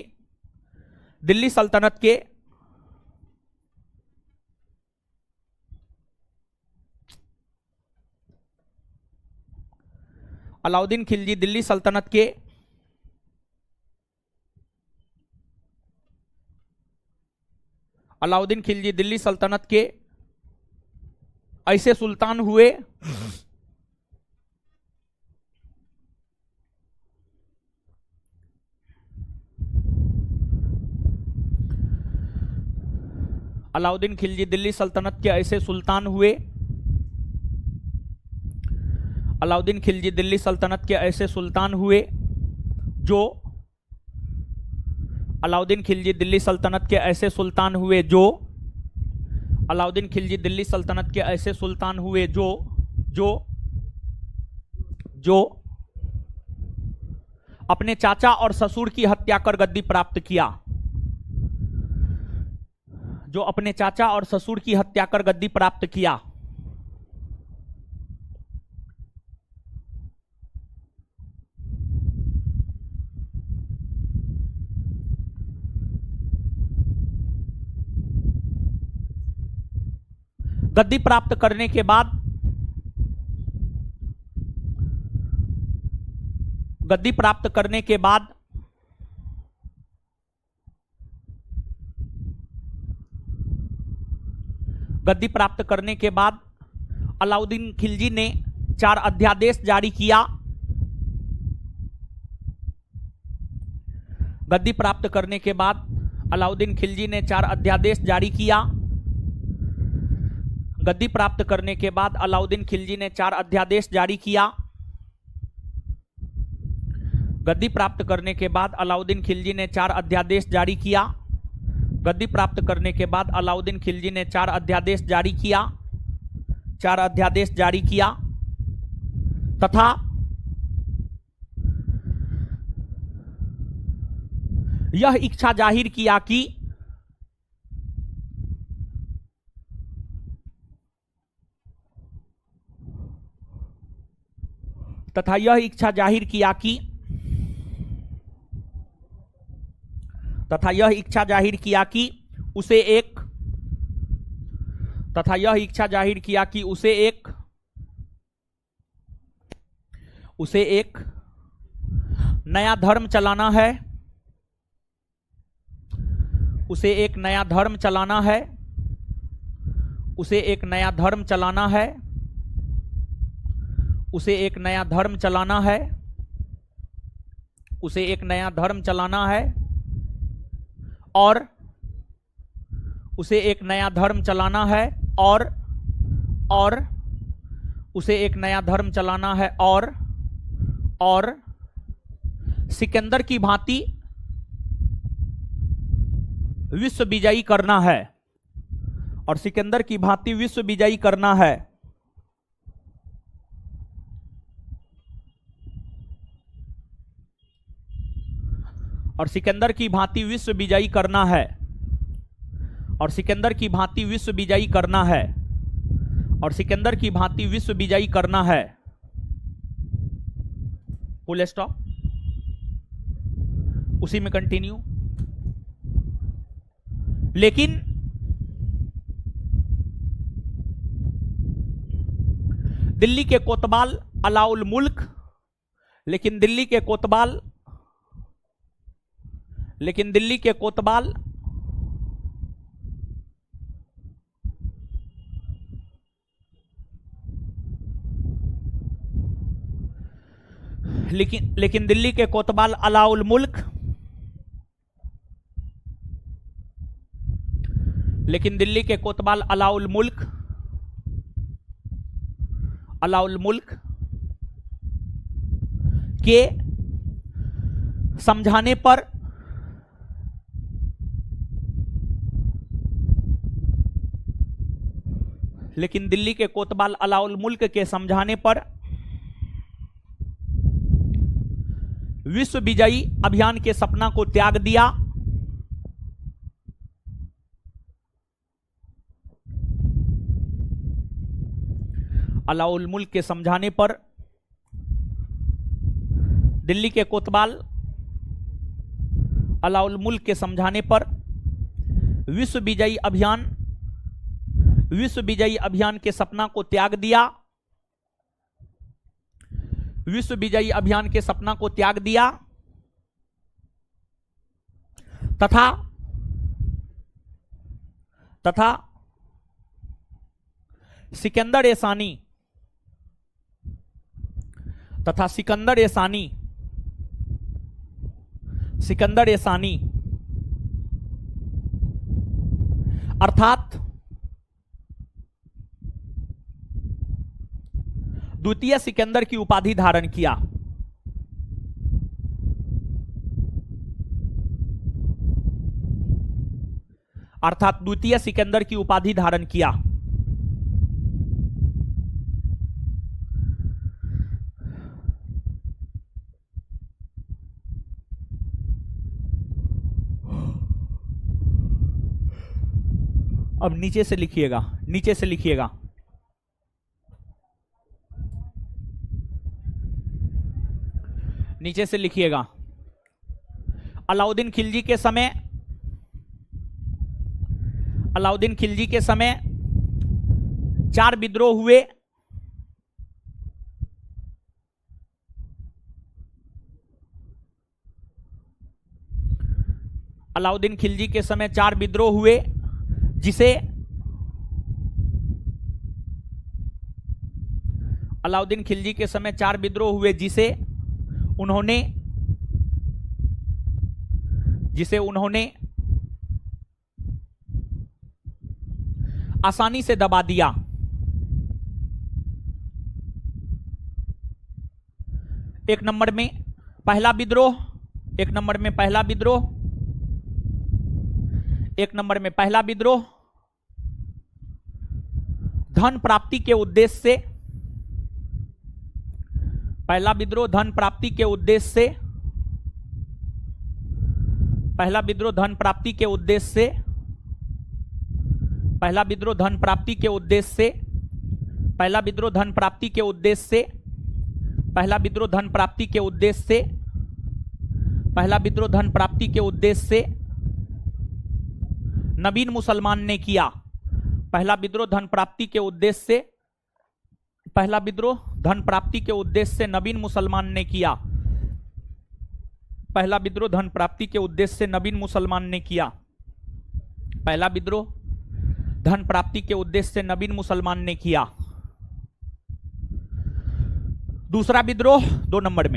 दिल्ली सल्तनत के अलाउद्दीन खिलजी दिल्ली सल्तनत के अलाउद्दीन खिलजी दिल्ली सल्तनत के ऐसे सुल्तान हुए अलाउद्दीन खिलजी दिल्ली सल्तनत के ऐसे सुल्तान हुए अलाउद्दीन खिलजी दिल्ली सल्तनत के ऐसे सुल्तान हुए जो अलाउद्दीन खिलजी दिल्ली सल्तनत के ऐसे सुल्तान हुए जो अलाउद्दीन खिलजी दिल्ली सल्तनत के ऐसे सुल्तान हुए जो जो जो अपने चाचा और ससुर की हत्या कर गद्दी प्राप्त किया जो अपने चाचा और ससुर की हत्या कर गद्दी प्राप्त किया गद्दी प्राप्त करने के बाद गद्दी प्राप्त करने के बाद गद्दी प्राप्त करने के बाद अलाउद्दीन खिलजी ने 4 अध्यादेश जारी किया गद्दी प्राप्त करने के बाद अलाउद्दीन खिलजी ने 4 अध्यादेश जारी किया गद्दी प्राप्त करने के बाद अलाउद्दीन खिलजी ने 4 अध्यादेश जारी किया गद्दी प्राप्त करने के बाद अलाउद्दीन खिलजी ने 4 अध्यादेश जारी किया गद्दी प्राप्त करने के बाद अलाउद्दीन खिलजी ने 4 अध्यादेश जारी किया 4 अध्यादेश जारी किया तथा यह इच्छा जाहिर किया कि तथा यह इच्छा जाहिर किया कि तथा यह इच्छा जाहिर किया कि उसे एक तथा यह इच्छा जाहिर किया कि उसे एक नया धर्म चलाना है उसे एक नया धर्म चलाना है उसे एक नया धर्म चलाना है उसे एक नया धर्म चलाना है उसे एक नया धर्म चलाना है और उसे एक नया धर्म चलाना है और उसे एक नया धर्म चलाना है और सिकंदर की भांति विश्व विजयी करना है और सिकंदर की भांति विश्व विजयी करना है और सिकंदर की भांति विश्व विजयी करना है और सिकंदर की भांति विश्व विजयी करना है और सिकंदर की भांति विश्व विजयी करना है फुल स्टॉप उसी में कंटिन्यू लेकिन दिल्ली के कोतवाल अलाउल मुल्क लेकिन दिल्ली के कोतवाल लेकिन दिल्ली के कोतवाल लेकिन दिल्ली के कोतवाल अलाउल मुल्क लेकिन दिल्ली के कोतवाल अलाउल मुल्क के समझाने पर लेकिन दिल्ली के कोतवाल अलाउल मुल्क के समझाने पर विश्व विजयी अभियान के सपना को त्याग दिया अलाउल मुल्क के समझाने पर दिल्ली के कोतवाल अलाउल मुल्क के समझाने पर विश्व विजयी अभियान के सपना को त्याग दिया, विश्व विजयी अभियान के सपना को त्याग दिया तथा सिकंदर ए सानी अर्थात द्वितीय सिकंदर की उपाधि धारण किया। अर्थात द्वितीय सिकंदर की उपाधि धारण किया। अब नीचे से लिखिएगा, नीचे से लिखिएगा। नीचे से लिखिएगा। अलाउद्दीन खिलजी के समय चार विद्रोह हुए। अलाउद्दीन खिलजी के समय चार विद्रोह हुए जिसे अलाउद्दीन खिलजी के समय चार विद्रोह हुए जिसे उन्होंने आसानी से दबा दिया। एक नंबर में पहला विद्रोह, एक नंबर में पहला विद्रोह, एक नंबर में पहला विद्रोह धन प्राप्ति के उद्देश्य से, पहला विद्रोह धन प्राप्ति के उद्देश्य से, पहला विद्रोह धन प्राप्ति के उद्देश्य से, पहला विद्रोह धन प्राप्ति के उद्देश्य से, पहला विद्रोह धन प्राप्ति के उद्देश्य से, पहला विद्रोह धन प्राप्ति के उद्देश्य से, पहला विद्रोह धन प्राप्ति के उद्देश्य से नवीन मुसलमान ने किया। पहला विद्रोह धन प्राप्ति के उद्देश्य से, पहला विद्रोह धन प्राप्ति के उद्देश्य से नवीन मुसलमान ने किया। पहला विद्रोह धन प्राप्ति के उद्देश्य से नवीन मुसलमान ने किया। पहला विद्रोह धन प्राप्ति के उद्देश्य से नवीन मुसलमान ने किया। दूसरा विद्रोह दो नंबर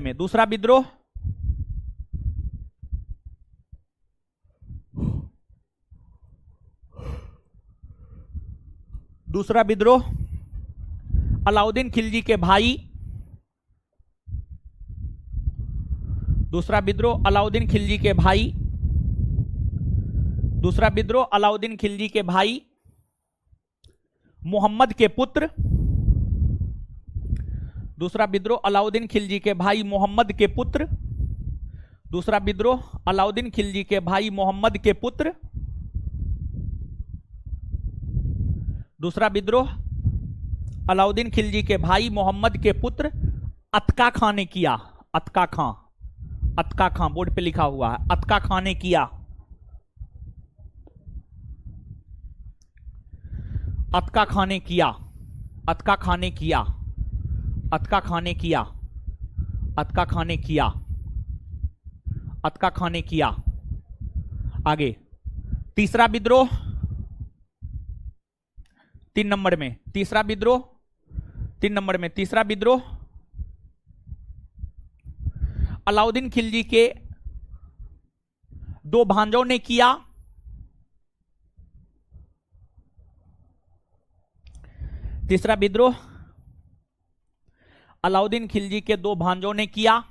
में दूसरा विद्रोह अलाउद्दीन खिलजी के भाई, दूसरा विद्रोह अलाउद्दीन खिलजी के भाई, दूसरा विद्रोह अलाउद्दीन खिलजी के भाई मोहम्मद के पुत्र, दूसरा विद्रोह अलाउद्दीन खिलजी के भाई मोहम्मद के पुत्र, दूसरा विद्रोह अलाउद्दीन खिलजी के भाई मोहम्मद के पुत्र, दूसरा विद्रोह अलाउद्दीन खिलजी के भाई मोहम्मद के पुत्र अतका खां ने किया। अतका खां बोर्ड पे लिखा हुआ है, अतका खां ने किया। अतका खां ने किया, अतका खां ने किया, अतका खां ने किया, अतका खां ने किया, अतका खां ने किया। आगे तीसरा विद्रोह 3 नंबर में, तीसरा विद्रोह 3 नंबर में, तीसरा विद्रोह अलाउद्दीन खिलजी के 2 भांजों ने किया। तीसरा विद्रोह अलाउद्दीन खिलजी के 2 भांजों ने किया।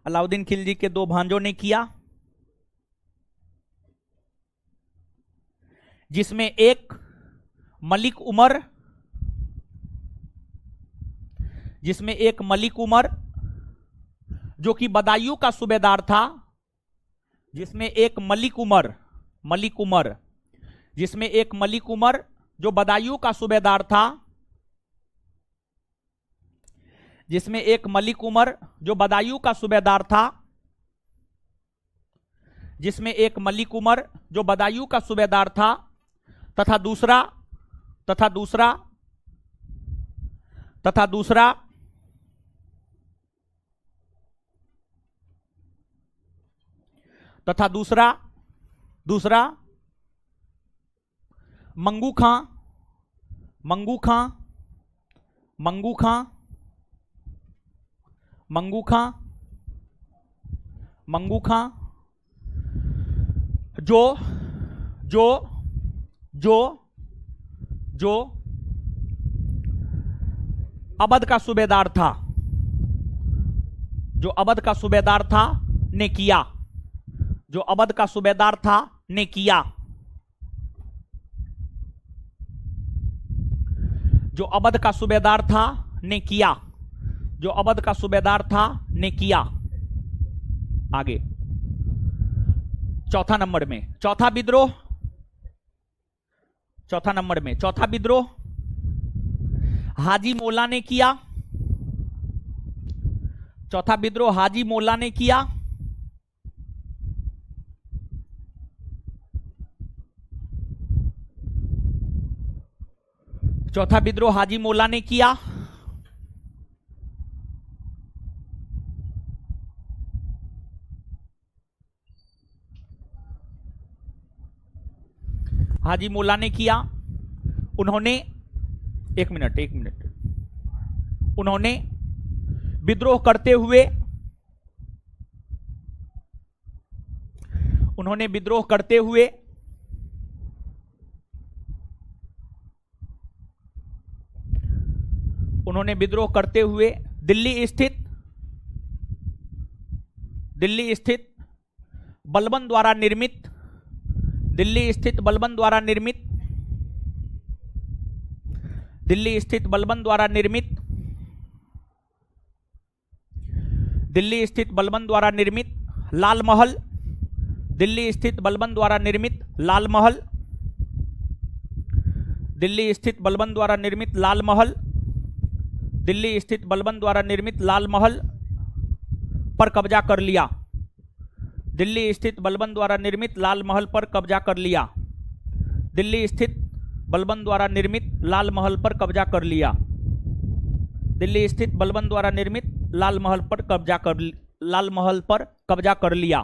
अलाउद्दीन खिलजी के 2 भांजों ने किया, जिसमें एक मलिक उमर जो कि बदायूं का सूबेदार था, जिसमें एक मलिक उमर जो बदायूं का सूबेदार था, जिसमें एक मलिक उमर जो बदायूं का सूबेदार था, जिसमें एक मलिक उमर जो बदायूं का सूबेदार था, तथा दूसरा तथा दूसरा तथा दूसरा तथा दूसरा दूसरा मंगू खां मंगू खां मंगू खां मंगू खां मंगू खां जो जो जो जो अवध का सूबेदार था, जो अवध का सूबेदार था ने किया, जो अवध का सूबेदार था ने किया, जो अवध का सूबेदार था ने किया, जो अवध का सूबेदार था ने किया। आगे चौथा नंबर में चौथा विद्रोह, चौथा नंबर में चौथा विद्रोह हाजी मोला ने किया, चौथा विद्रोह हाजी मोला ने किया। चौथा विद्रोह हाजी मोला ने किया। हाजी मोला ने किया। उन्होंने एक मिनट उन्होंने विद्रोह करते हुए उन्होंने विद्रोह करते हुए उन्होंने विद्रोह करते हुए दिल्ली स्थित बलबन द्वारा निर्मित दिल्ली स्थित बलबन द्वारा निर्मित दिल्ली स्थित बलबन द्वारा निर्मित दिल्ली स्थित बलबन द्वारा निर्मित लाल महल दिल्ली स्थित बलबन द्वारा निर्मित लाल महल दिल्ली स्थित बलबन द्वारा निर्मित लाल महल दिल्ली स्थित बलबन द्वारा निर्मित लाल महल पर कब्जा कर लिया दिल्ली स्थित बलबन द्वारा निर्मित लाल महल पर कब्जा कर लिया दिल्ली स्थित बलबन द्वारा निर्मित लाल महल पर कब्जा कर लिया दिल्ली स्थित बलबन द्वारा निर्मित लाल महल पर कब्जा कर लिया।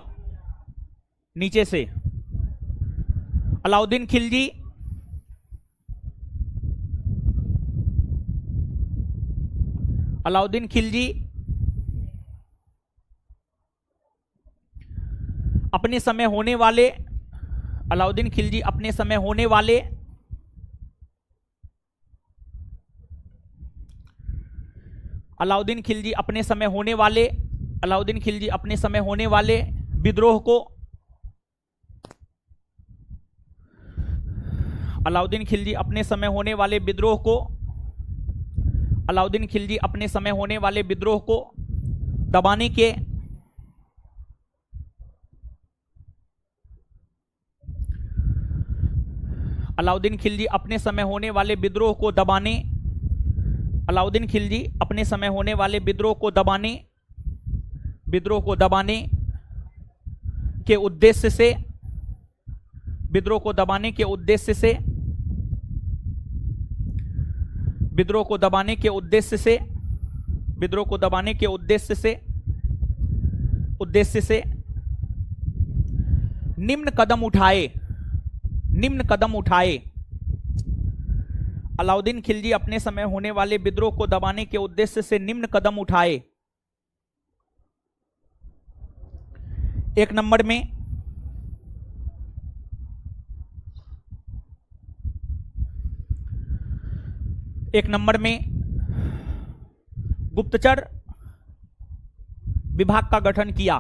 नीचे से अलाउद्दीन खिलजी अलाउद्दीन खिलजी अपने समय होने वाले अलाउद्दीन खिलजी अपने समय होने वाले अलाउद्दीन खिलजी अपने समय होने वाले अलाउद्दीन खिलजी अपने समय होने वाले विद्रोह को अलाउद्दीन खिलजी अपने समय होने वाले विद्रोह को अलाउद्दीन खिलजी अपने समय होने वाले विद्रोह को दबाने के अलाउद्दीन खिलजी अपने समय होने वाले विद्रोह को दबाने अलाउद्दीन खिलजी अपने समय होने वाले विद्रोह को दबाने के उद्देश्य से विद्रोह को दबाने के उद्देश्य से विद्रोह को दबाने के उद्देश्य से विद्रोह को दबाने के उद्देश्य से निम्न कदम उठाए अलाउद्दीन खिलजी अपने समय होने वाले विद्रोह को दबाने के उद्देश्य से निम्न कदम उठाए। एक नंबर में गुप्तचर विभाग का गठन किया।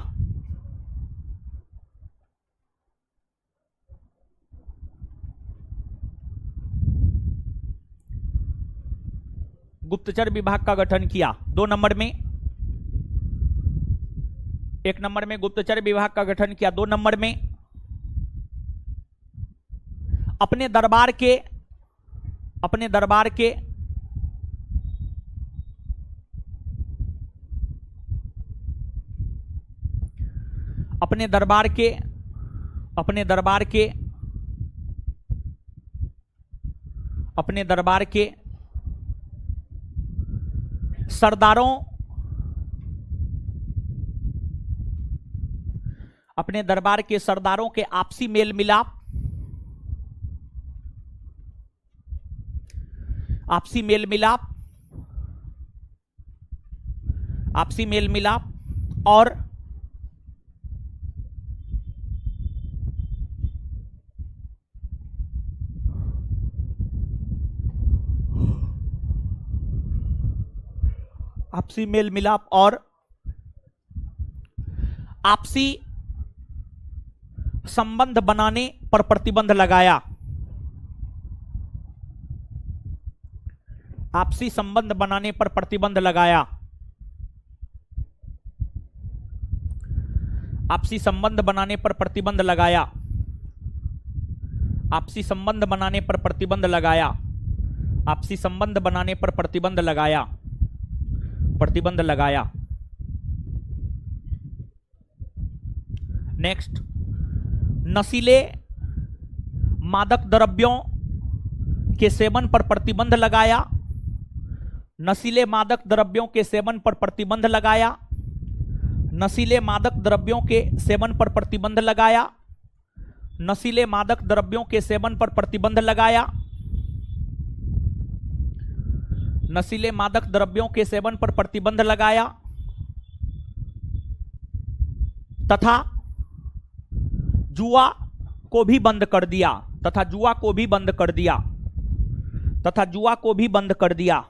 गुप्तचर विभाग का गठन किया। 2 नंबर में 1 नंबर में गुप्तचर विभाग का गठन किया। 2 नंबर में अपने दरबार अपने दरबार के अपने दरबार के अपने दरबार के सरदारों अपने दरबार के सरदारों के आपसी मेल मिलाप आपसी मेल मिलाप आपसी मेल मिलाप और आपसी मेल मिलाप और आपसी संबंध बनाने पर प्रतिबंध लगाया। आपसी संबंध बनाने पर प्रतिबंध लगाया। आपसी संबंध बनाने पर प्रतिबंध लगाया। आपसी संबंध बनाने पर प्रतिबंध लगाया। आपसी संबंध बनाने पर प्रतिबंध लगाया। प्रतिबंध लगाया। नेक्स्ट, नशीले मादक द्रव्यों के सेवन पर प्रतिबंध लगाया। नशीले मादक द्रव्यों के सेवन पर प्रतिबंध लगाया। नशीले मादक द्रव्यों के सेवन पर प्रतिबंध लगाया। नशीले मादक द्रव्यों के सेवन पर प्रतिबंध लगाया। नशीले मादक द्रव्यों के सेवन पर प्रतिबंध लगाया तथा जुआ को भी बंद कर दिया। तथा जुआ को भी बंद कर दिया। तथा जुआ को भी बंद कर दिया।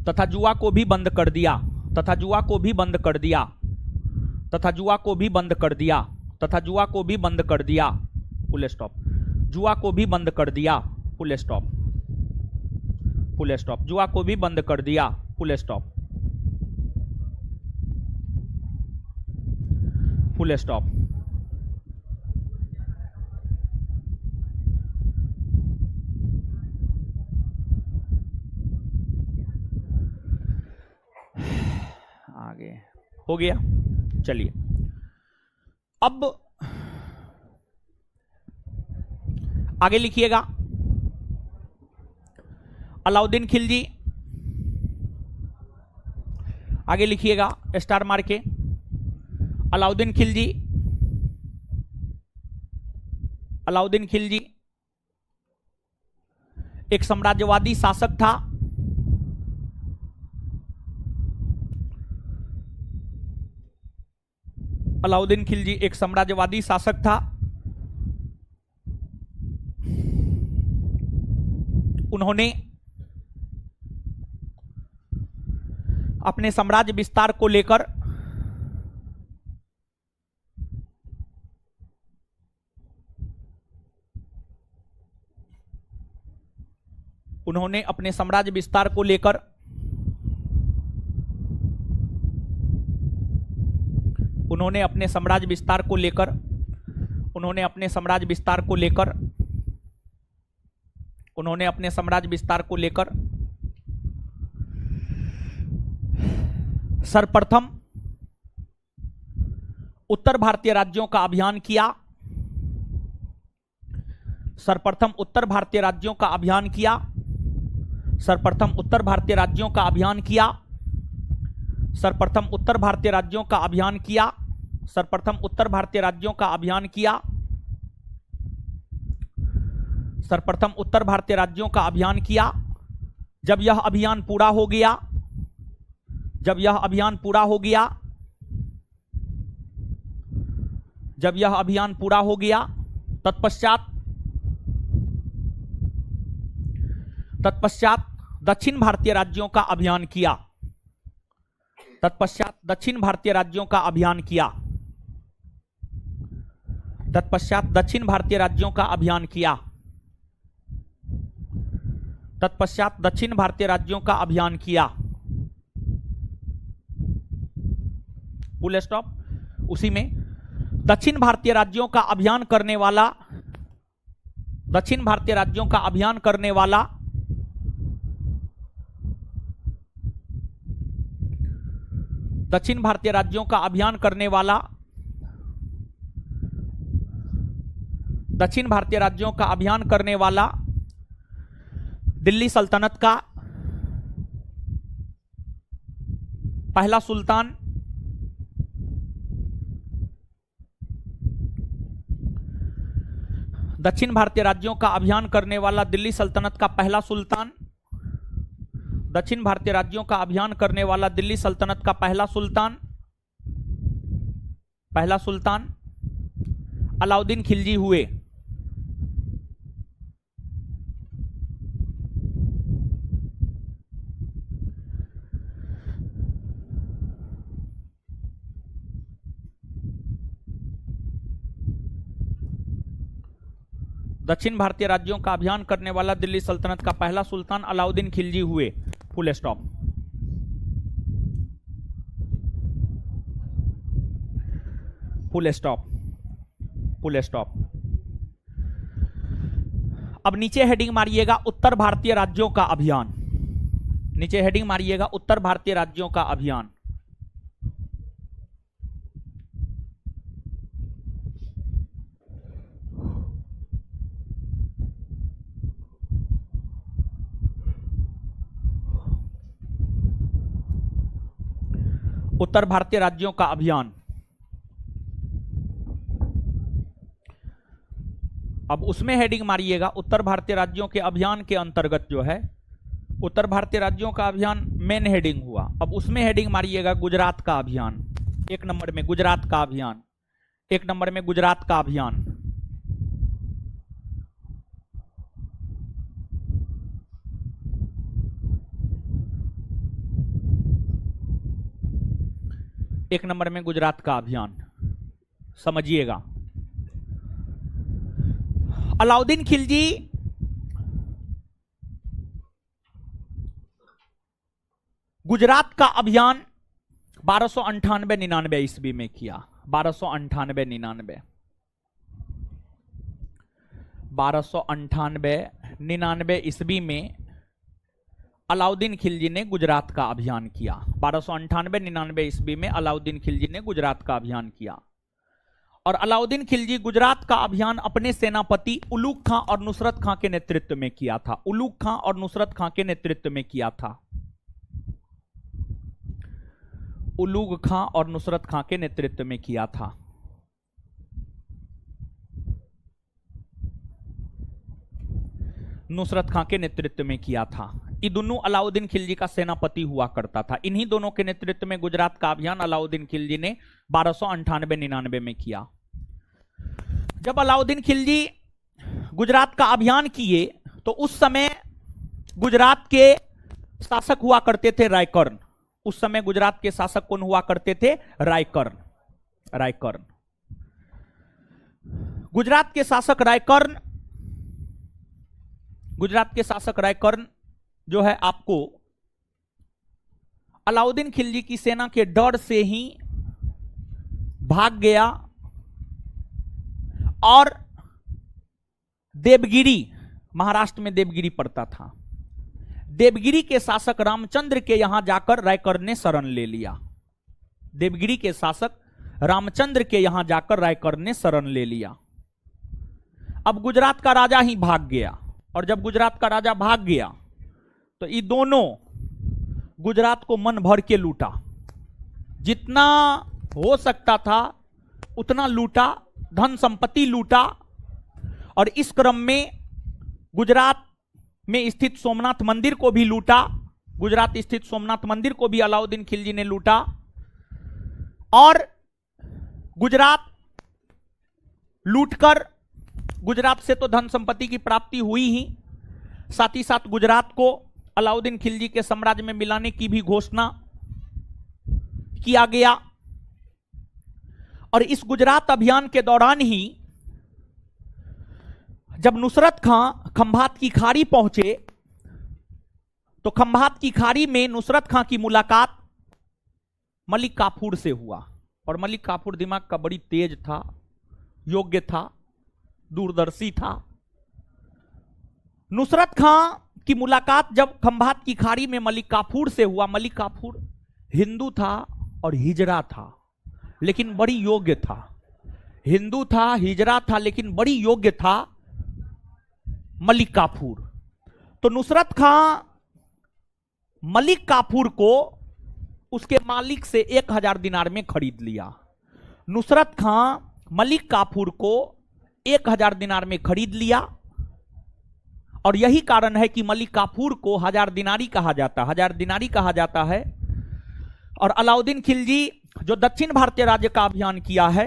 तथा जुआ को भी बंद कर दिया। तथा जुआ को भी बंद कर दिया। तथा जुआ को भी बंद कर दिया। तथा जुआ को भी बंद कर दिया। Full stop. जुआ को भी बंद कर दिया। Full stop. Full stop. जुआ को भी बंद कर दिया। Full stop. Full stop. आगे हो गया। चलिए अब आगे लिखिएगा। अलाउद्दीन खिलजी, आगे लिखिएगा स्टार मार के। अलाउद्दीन खिलजी, अलाउद्दीन खिलजी एक साम्राज्यवादी शासक था। अलाउद्दीन खिलजी एक साम्राज्यवादी शासक था। उन्होंने अपने साम्राज्य विस्तार को लेकर उन्होंने अपने साम्राज्य विस्तार को लेकर उन्होंने अपने साम्राज्य विस्तार को लेकर उन्होंने अपने साम्राज्य विस्तार को लेकर उन्होंने अपने साम्राज्य विस्तार को लेकर सर्वप्रथम उत्तर भारतीय राज्यों का अभियान किया। सर्वप्रथम उत्तर भारतीय राज्यों का अभियान किया। सर्वप्रथम उत्तर भारतीय राज्यों का अभियान किया। सर्वप्रथम उत्तर भारतीय राज्यों का अभियान किया। सर्वप्रथम उत्तर भारतीय राज्यों का अभियान किया। सर्वप्रथम उत्तर भारतीय राज्यों का अभियान किया। जब यह अभियान पूरा हो गया, जब यह अभियान पूरा हो गया, जब यह अभियान पूरा हो गया, तत्पश्चात दक्षिण भारतीय राज्यों का अभियान किया। तत्पश्चात दक्षिण भारतीय राज्यों का अभियान किया। तत्पश्चात दक्षिण भारतीय राज्यों का अभियान किया। तत्पश्चात दक्षिण भारतीय राज्यों का अभियान किया। Full stop. उसी में दक्षिण भारतीय राज्यों का अभियान करने वाला दक्षिण भारतीय राज्यों का अभियान करने वाला दक्षिण भारतीय राज्यों का अभियान करने वाला दक्षिण भारतीय राज्यों का अभियान करने वाला दिल्ली सल्तनत का पहला सुल्तान दक्षिण भारतीय राज्यों का अभियान करने वाला दिल्ली सल्तनत का पहला सुल्तान दक्षिण भारतीय राज्यों का अभियान करने वाला दिल्ली सल्तनत का पहला सुल्तान अलाउद्दीन खिलजी हुए। दक्षिण भारतीय राज्यों का अभियान करने वाला दिल्ली सल्तनत का पहला सुल्तान अलाउद्दीन खिलजी हुए। Full stop. Full stop. Full stop. अब नीचे हेडिंग मारिएगा उत्तर भारतीय राज्यों का अभियान। नीचे हेडिंग मारिएगा उत्तर भारतीय राज्यों का अभियान। उत्तर भारतीय राज्यों का अभियान। अब उसमें हेडिंग मारिएगा उत्तर भारतीय राज्यों के अभियान के अंतर्गत जो है उत्तर भारतीय राज्यों का अभियान मेन हेडिंग हुआ। अब उसमें हेडिंग मारिएगा गुजरात का अभियान। एक नंबर में गुजरात का अभियान। एक नंबर में गुजरात का अभियान। एक नंबर में गुजरात का अभियान। समझिएगा, अलाउद्दीन खिलजी गुजरात का अभियान 1298-99 ईस्वी में किया। 1298-99 1298-99 ईस्वी में अलाउद्दीन खिलजी ने गुजरात का अभियान किया। 1298-99 ईस्वी में अलाउद्दीन खिलजी ने गुजरात का अभियान किया। और अलाउद्दीन खिलजी गुजरात का अभियान अपने सेनापति उलूग खां और नुसरत खां के नेतृत्व में किया था। उलूग खां और नुसरत खां के नेतृत्व में किया था। उलूग खां और नुसरत खां के नेतृत्व में किया था। नुसरत खां के नेतृत्व में किया था। ये दोनों अलाउद्दीन खिलजी का सेनापति हुआ करता था। इन्हीं दोनों के नेतृत्व में गुजरात का अभियान अलाउद्दीन खिलजी ने 1298-99 में किया। जब अलाउद्दीन खिलजी गुजरात का अभियान किए तो उस समय गुजरात के शासक हुआ करते थे रायकर्ण। उस समय गुजरात के शासक कौन हुआ करते थे? रायकर्ण। रायकर्ण। गुजरात के शासक रायकर्ण, गुजरात के शासक रायकर्ण जो है आपको अलाउद्दीन खिलजी की सेना के डर से ही भाग गया और देवगिरी, महाराष्ट्र में देवगिरी पड़ता था, देवगिरी के शासक रामचंद्र के यहां जाकर रायकर्ण ने शरण ले लिया। देवगिरी के शासक रामचंद्र के यहां जाकर रायकर्ण ने शरण ले लिया। अब गुजरात का राजा ही भाग गया और जब गुजरात का राजा भाग गया तो ये दोनों गुजरात को मन भर के लूटा। जितना हो सकता था उतना लूटा, धन संपत्ति लूटा। और इस क्रम में गुजरात में स्थित सोमनाथ मंदिर को भी लूटा। गुजरात स्थित सोमनाथ मंदिर को भी अलाउद्दीन खिलजी ने लूटा। और गुजरात लूटकर, गुजरात से तो धन संपत्ति की प्राप्ति हुई ही, साथ ही साथ गुजरात को अलाउद्दीन खिलजी के साम्राज्य में मिलाने की भी घोषणा किया गया। और इस गुजरात अभियान के दौरान ही जब नुसरत खां खंभात की खाड़ी पहुंचे तो खंभात की खाड़ी में नुसरत खां की मुलाकात मलिक काफूर से हुआ। और मलिक काफूर दिमाग का बड़ी तेज था, योग्य था, दूरदर्शी था। नुसरत खां की मुलाकात जब खंभात की खाड़ी में मलिक काफूर से हुआ, मलिक काफूर हिंदू था, और हिजरा था, लेकिन बड़ी योग्य था। हिंदू था, हिजरा था, लेकिन बड़ी योग्य था मलिक काफूर। तो नुसरत खां मलिक काफूर को उसके मालिक से 1000 दिनार में खरीद लिया। नुसरत खां मलिक काफूर को 1000 दिनार में खरीद लिया, और यही कारण है कि मलिक काफूर को 1000 दिनारी कहा जाता है, 1000 दिनारी कहा जाता है। और अलाउद्दीन खिलजी जो दक्षिण भारतीय राज्य का अभियान किया है,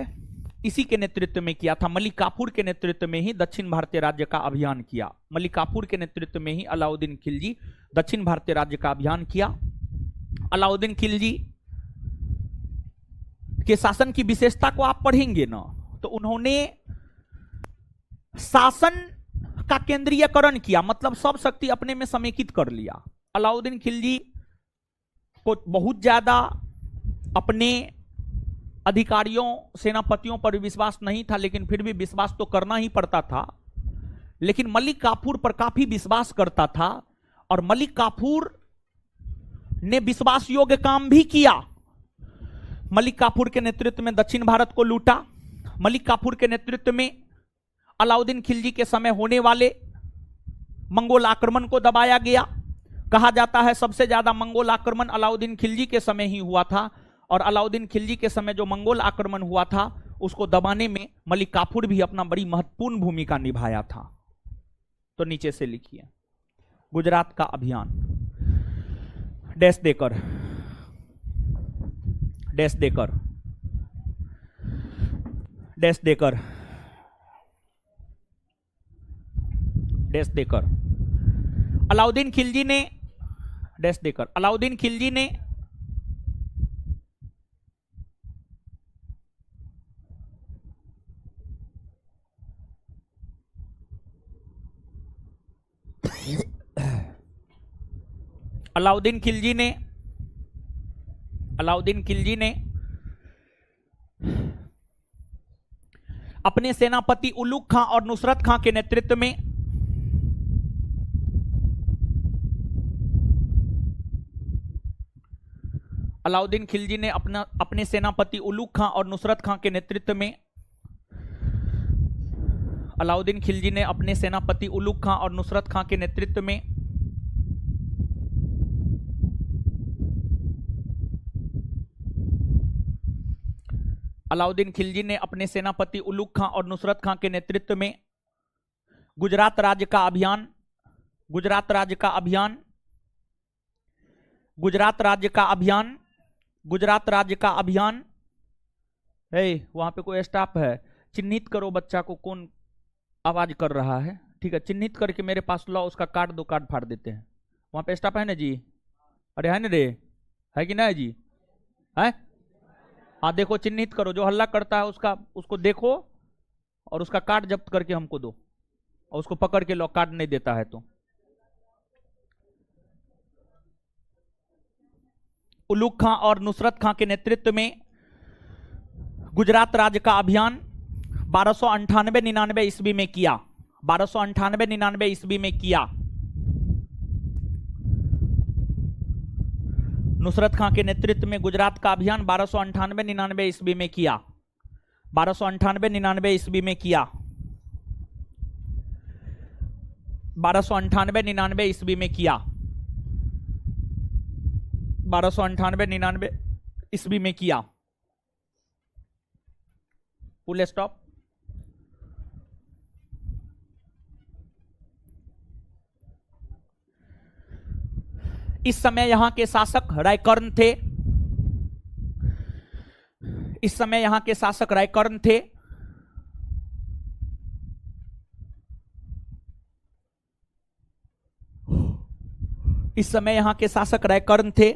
इसी के नेतृत्व में किया था। मलिक काफूर के नेतृत्व में ही दक्षिण भारतीय राज्य का अभियान किया। मलिक काफूर के नेतृत्व में ही अलाउद्दीन खिलजी दक्षिण भारतीय राज्य का अभियान किया। अलाउद्दीन खिलजी के शासन की विशेषता को आप पढ़ेंगे ना, तो उन्होंने शासन का केंद्रीयकरण किया, मतलब सब शक्ति अपने में समेकित कर लिया। अलाउद्दीन खिलजी को बहुत ज्यादा अपने अधिकारियों, सेनापतियों पर विश्वास नहीं था, लेकिन फिर भी विश्वास तो करना ही पड़ता था। लेकिन मलिक काफूर पर काफी विश्वास करता था, और मलिक काफूर ने विश्वास योग्य काम भी किया। मलिक काफूर के नेतृत्व में दक्षिण भारत को लूटा। मलिक काफूर के नेतृत्व में अलाउद्दीन खिलजी के समय होने वाले मंगोल आक्रमण को दबाया गया। कहा जाता है सबसे ज्यादा मंगोल आक्रमण अलाउद्दीन खिलजी के समय ही हुआ था, और अलाउद्दीन खिलजी के समय जो मंगोल आक्रमण हुआ था उसको दबाने में मलिक काफूर भी अपना बड़ी महत्वपूर्ण भूमिका निभाया था। तो नीचे से लिखिए, गुजरात का अभियान, डैश देकर, डैश देकर, डैश देकर, डैश देकर। अलाउद्दीन खिलजी ने, डैश देकर, अलाउद्दीन खिलजी ने अलाउद्दीन खिलजी ने अपने सेनापति उलुग खां और नुसरत खां के नेतृत्व में अलाउद्दीन खिलजी ने अपने सेनापति उलुग खां और नुसरत खां के नेतृत्व में अलाउद्दीन खिलजी ने अपने सेनापति उलुग खां और नुसरत खां के नेतृत्व में अलाउद्दीन खिलजी ने अपने सेनापति उलुग खां और नुसरत खां के नेतृत्व में गुजरात राज्य का अभियान, गुजरात राज्य का अभियान, गुजरात राज्य का अभियान, गुजरात राज्य का अभियान। वहां पे कोई स्टाफ है, चिन्हित करो बच्चा को कौन आवाज कर रहा है। ठीक है, चिन्हित करके मेरे पास लाओ, उसका कार्ड दो, कार्ड फाड़ देते हैं। वहां पे स्टाफ है ना जी? अरे है ना रे, है कि नहीं जी? है? हाँ देखो, चिन्हित करो, जो हल्ला करता है उसको देखो और उसका कार्ड जब्त करके हमको दो, और उसको पकड़ के लो, कार्ड नहीं देता है तो। उलुग खां और नुसरत खां के नेतृत्व में गुजरात राज्य का अभियान 1298-99 ईस्वी में किया, 1298-99 ईस्वी में किया। नुसरत खां के नेतृत्व में गुजरात का अभियान 1298-99 ईस्वी में किया, 1298-99 ईस्वी में किया, 1298-99 ईस्वी में किया, 1298-99 ईस्वी में किया। Full stop. इस समय यहां के शासक रायकर्ण थे, इस समय यहां के शासक रायकर्ण थे। इस समय यहां के शासक रायकर्ण थे,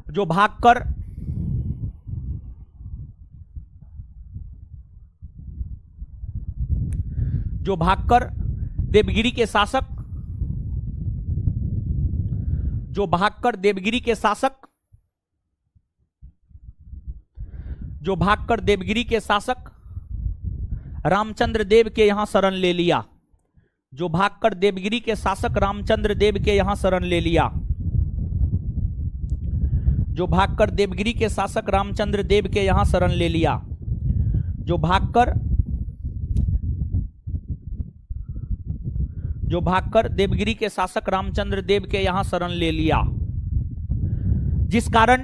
जो भागकर देवगिरी के शासक, जो भागकर देवगिरी के शासक, जो भागकर देवगिरी के शासक रामचंद्र देव के यहां शरण ले लिया, जो भागकर देवगिरी के शासक रामचंद्र देव के यहां शरण ले लिया। जो भागकर देवगिरी के शासक रामचंद्र देव के यहां शरण ले लिया, जो भागकर देवगिरी के शासक रामचंद्र देव के यहां शरण ले लिया, जिस कारण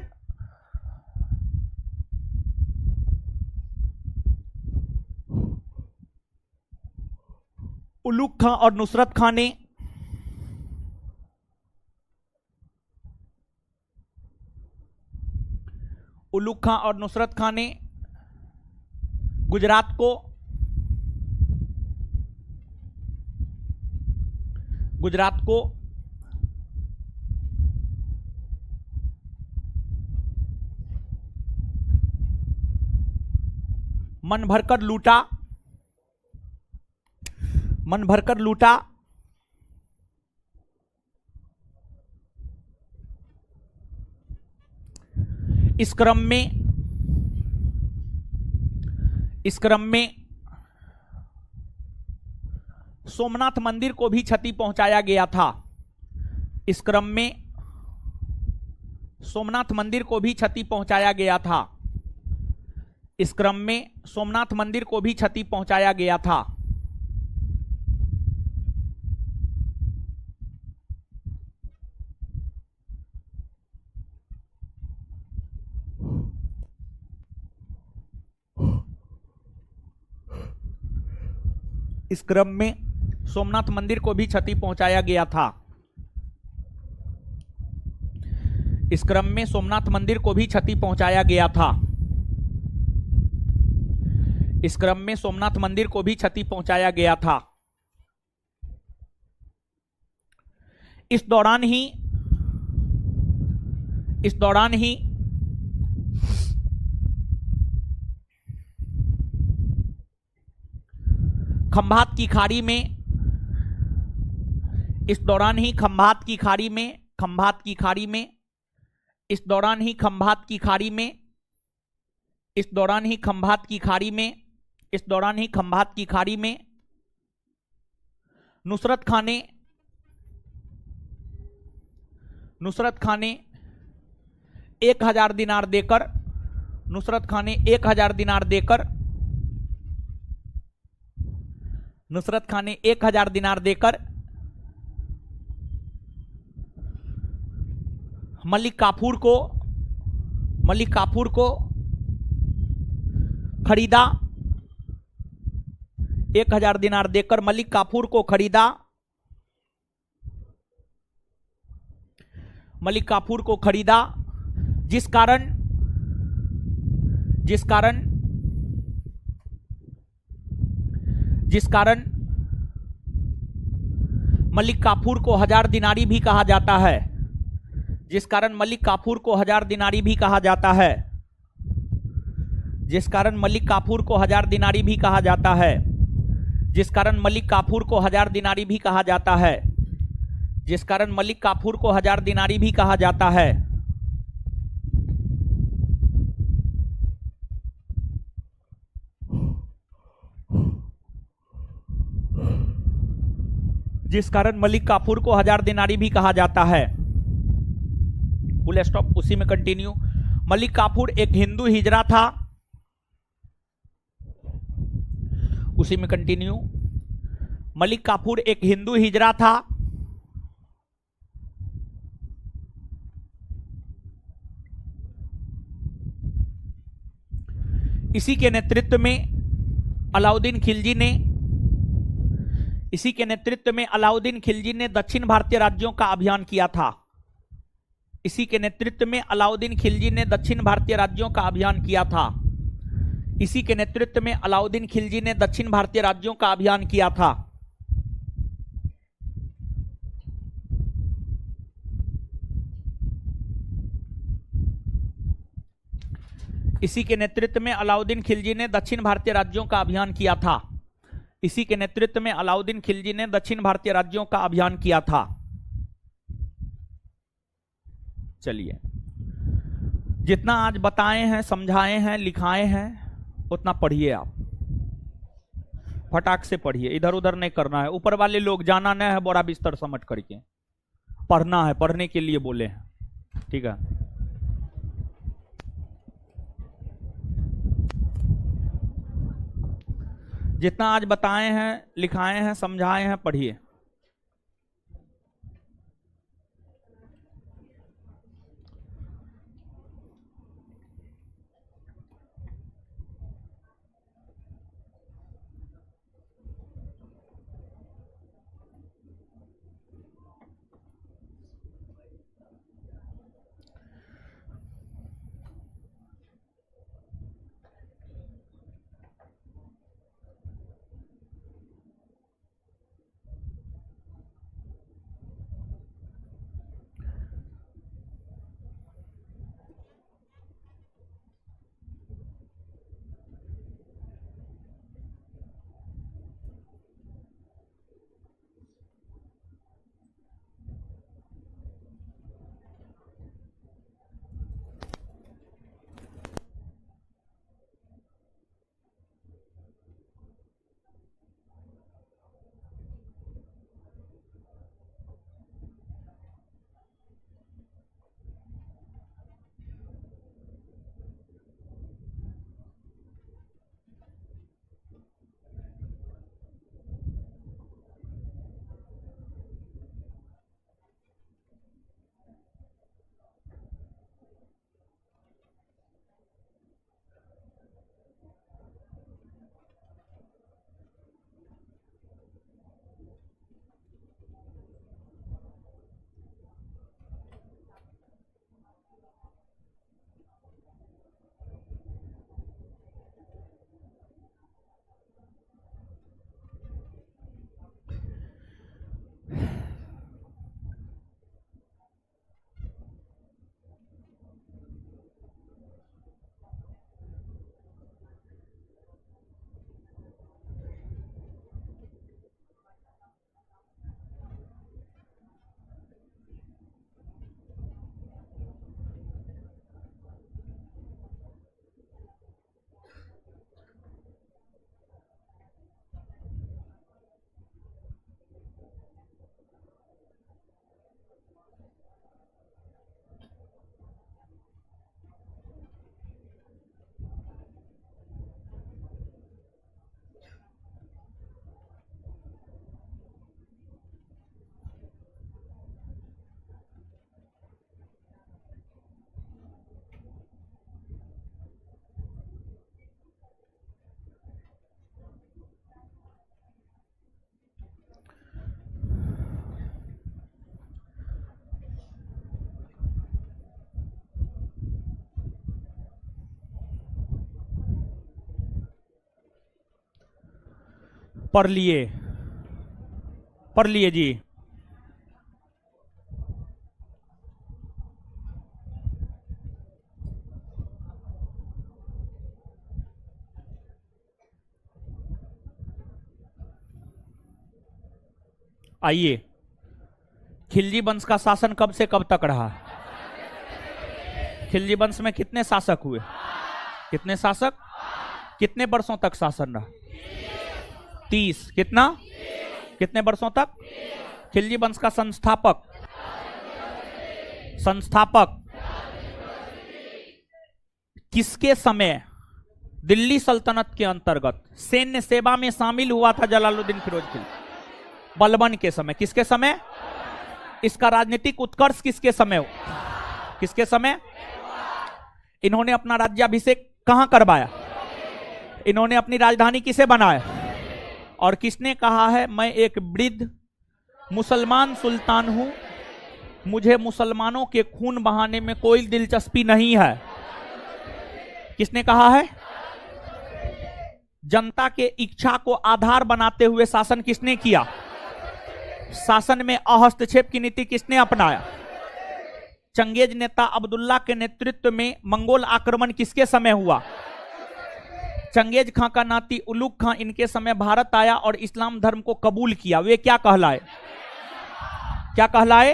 उलूग खां और नुसरत खां ने गुजरात को मन भरकर लूटा। इस क्रम में सोमनाथ मंदिर को भी क्षति पहुंचाया गया था। इस क्रम में सोमनाथ मंदिर को भी क्षति पहुंचाया गया था। इस क्रम में सोमनाथ मंदिर को भी क्षति पहुंचाया गया था। इस क्रम में सोमनाथ मंदिर को भी क्षति पहुंचाया गया था। इस क्रम में सोमनाथ मंदिर को भी क्षति पहुंचाया गया था। इस क्रम में सोमनाथ मंदिर को भी क्षति पहुंचाया गया था। इस दौरान ही खंभात की खाड़ी में इस दौरान ही खंभात की खाड़ी में नुसरत खां ने 1000 दिनार देकर मलिक काफूर को खरीदा। 1000 दिनार देकर मलिक काफूर को खरीदा। जिस कारण मलिक काफूर को 1000 दिनारी भी कहा जाता है। जिस कारण मलिक काफूर को 1000 दिनारी भी कहा जाता है। जिस कारण मलिक काफूर को 1000 दिनारी भी कहा जाता है। जिस कारण मलिक काफूर को 1000 दिनारी भी कहा जाता है। जिस कारण मलिक काफूर को 1000 दिनारी भी कहा जाता है। जिस कारण मलिक काफूर को 1000 दिनारी भी कहा जाता है। Full stop. उसी में कंटिन्यू। मलिक काफूर एक हिंदू हिजरा था। उसी में कंटिन्यू। मलिक काफूर एक हिंदू हिजरा था। इसी के नेतृत्व में अलाउद्दीन खिलजी ने दक्षिण भारतीय राज्यों का अभियान किया था। इसी के नेतृत्व में अलाउद्दीन खिलजी ने दक्षिण भारतीय राज्यों का अभियान किया था। इसी के नेतृत्व में अलाउद्दीन खिलजी ने दक्षिण भारतीय राज्यों का अभियान किया था। इसी के नेतृत्व में अलाउद्दीन खिलजी ने दक्षिण भारतीय राज्यों का अभियान किया था। इसी के नेतृत्व में अलाउद्दीन खिलजी ने दक्षिण भारतीय राज्यों का अभियान किया था। चलिए, जितना आज बताए हैं, समझाए हैं, लिखाए हैं, उतना पढ़िए। आप फटाक से पढ़िए, इधर उधर नहीं करना है। ऊपर वाले लोग जाना नहीं है बोरा बिस्तर समझ करके, पढ़ना है, पढ़ने के लिए बोले हैं। ठीक है। जितना आज बताए हैं, लिखाए हैं, समझाए हैं, पढ़िए। पढ़ लिए, पढ़ लिए जी। आइए, खिलजी वंश का शासन कब से कब तक रहा? खिलजी वंश में कितने शासक हुए? कितने शासक? कितने वर्षों तक शासन रहा? 30। कितना? कितने वर्षों तक? खिलजी वंश का संस्थापक, संस्थापक किसके समय दिल्ली सल्तनत के अंतर्गत सैन्य सेवा में शामिल हुआ था? जलालुद्दीन फिरोज खिलजी। बलबन के समय। किसके समय? इसका राजनीतिक उत्कर्ष किसके समय हो? किसके समय? इन्होंने अपना राज्याभिषेक कहां करवाया? इन्होंने अपनी राजधानी किसे बनाया? और किसने कहा है मैं एक वृद्ध मुसलमान सुल्तान हूं, मुझे मुसलमानों के खून बहाने में कोई दिलचस्पी नहीं है? किसने कहा है? जनता के इच्छा को आधार बनाते हुए शासन किसने किया? शासन में अहस्तक्षेप की नीति किसने अपनाया? चंगेज नेता अब्दुल्ला के नेतृत्व में मंगोल आक्रमण किसके समय हुआ? चंगेज खां का नाती उलुग खां इनके समय भारत आया और इस्लाम धर्म को कबूल किया। वे क्या कहलाए? क्या कहलाए?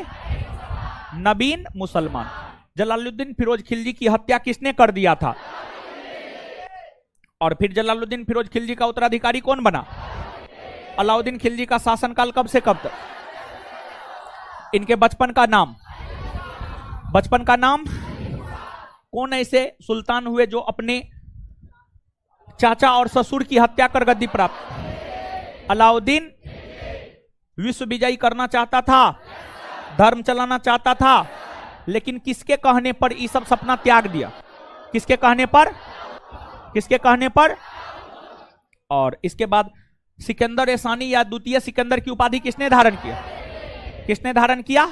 नवीन मुसलमान। जलालुद्दीन फिरोज खिलजी की हत्या किसने कर दिया था? और फिर जलालुद्दीन फिरोज खिलजी का उत्तराधिकारी कौन बना? अलाउद्दीन खिलजी का शासनकाल कब से कब तक? इनके बचपन का नाम, बचपन का नाम? कौन ऐसे सुल्तान हुए जो अपने चाचा और ससुर की हत्या कर गद्दी प्राप्त। अलाउद्दीन विश्व विजयी करना चाहता था, धर्म चलाना चाहता था, लेकिन किसके कहने पर ये सब सपना त्याग दिया? किसके कहने पर? किसके कहने पर? और इसके बाद सिकंदर एसानी या द्वितीय सिकंदर की उपाधि किसने धारण किया? किसने धारण किया?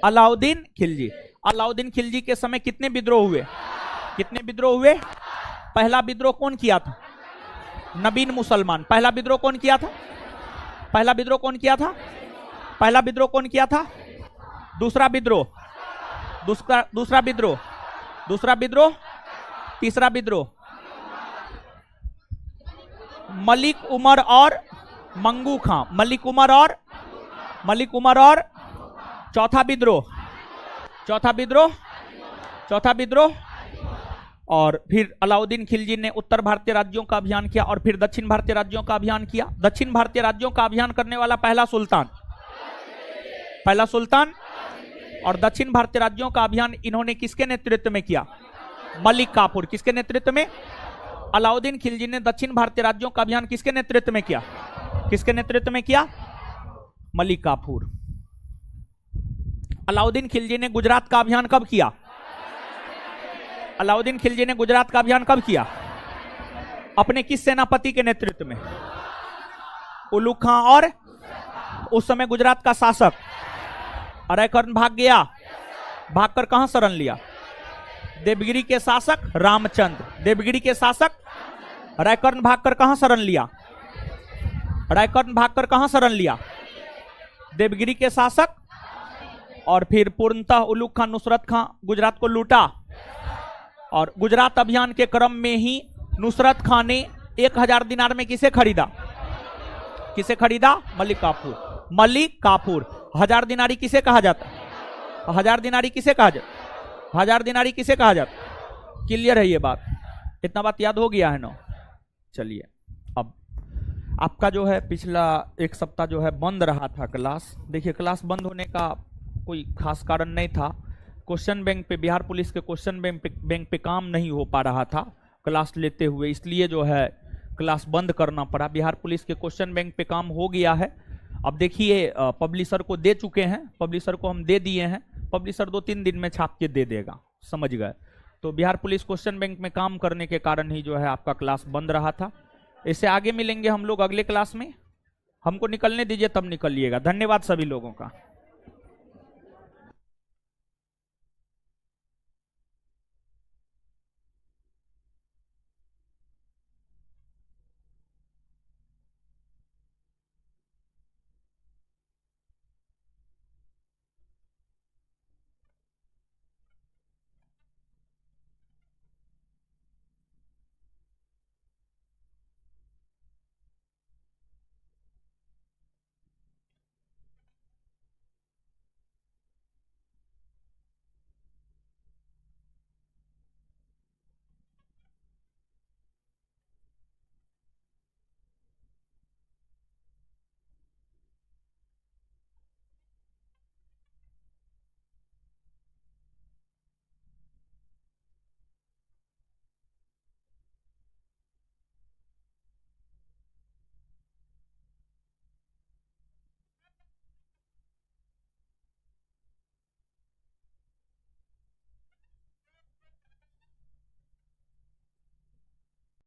अलाउद्दीन खिलजी। अलाउद्दीन खिलजी के समय कितने विद्रोह हुए? कितने विद्रोह हुए? पहला विद्रोह कौन किया था? नबीन मुसलमान। पहला विद्रोह कौन किया था? पहला विद्रोह कौन किया था? पहला विद्रोह कौन किया था? दूसरा विद्रोह, दूसरा विद्रोह, दूसरा विद्रोह, तीसरा विद्रोह मलिक उमर और मंगू खां। मलिक उमर और चौथा विद्रोह, चौथा विद्रोह, चौथा विद्रोह। और फिर अलाउद्दीन खिलजी ने उत्तर भारतीय राज्यों का अभियान किया और फिर दक्षिण भारतीय राज्यों का अभियान किया। दक्षिण भारतीय राज्यों का अभियान करने वाला पहला सुल्तान, पहला सुल्तान। और दक्षिण भारतीय राज्यों का अभियान इन्होंने किसके नेतृत्व में किया? मलिक काफूर। किसके नेतृत्व में? अलाउद्दीन खिलजी ने दक्षिण भारतीय राज्यों का अभियान किसके नेतृत्व में किया? किसके नेतृत्व में किया? मलिक काफूर। अलाउद्दीन खिलजी ने गुजरात का अभियान कब किया? अलाउद्दीन खिलजी ने गुजरात का अभियान कब किया? अपने किस सेनापति के नेतृत्व में? उलुग खां। और उस समय गुजरात का शासक अरैकर्ण भाग गया। भागकर कहां शरण लिया? देवगिरी के शासक रामचंद्र। देवगिरी के शासक रैकर्ण भागकर कहां शरण लिया? रैकर्ण भागकर कहां शरण लिया? देवगिरी के शासक। और फिर पूर्णतः उलुग खां, नुसरत खां गुजरात को लूटा। और गुजरात अभियान के क्रम में ही नुसरत खां ने 1000 दिनार में किसे खरीदा? किसे खरीदा? मलिक काफूर। मलिक काफूर। 1000 दिनारी किसे कहा जाता? 1000 दिनारी किसे कहा जाता? 1000 दिनारी किसे कहा जाता? क्लियर है ये बात? इतना बात याद हो गया है ना? चलिए, अब आपका जो है पिछला एक सप्ताह जो है बंद रहा था क्लास। देखिए, क्लास बंद होने का कोई खास कारण नहीं था। क्वेश्चन बैंक पे, बिहार पुलिस के क्वेश्चन बैंक पे काम नहीं हो पा रहा था क्लास लेते हुए, इसलिए जो है क्लास बंद करना पड़ा। बिहार पुलिस के क्वेश्चन बैंक पे काम हो गया है। अब देखिए, पब्लिशर को दे चुके हैं, पब्लिशर को हम दे दिए हैं। पब्लिशर 2-3 दिन में छाप के दे देगा, समझ गए? तो बिहार पुलिस क्वेश्चन बैंक में काम करने के कारण ही जो है आपका क्लास बंद रहा था। इससे आगे मिलेंगे हम लोग अगले क्लास में। हमको निकलने दीजिए, तब निकलिएगा। धन्यवाद सभी लोगों का।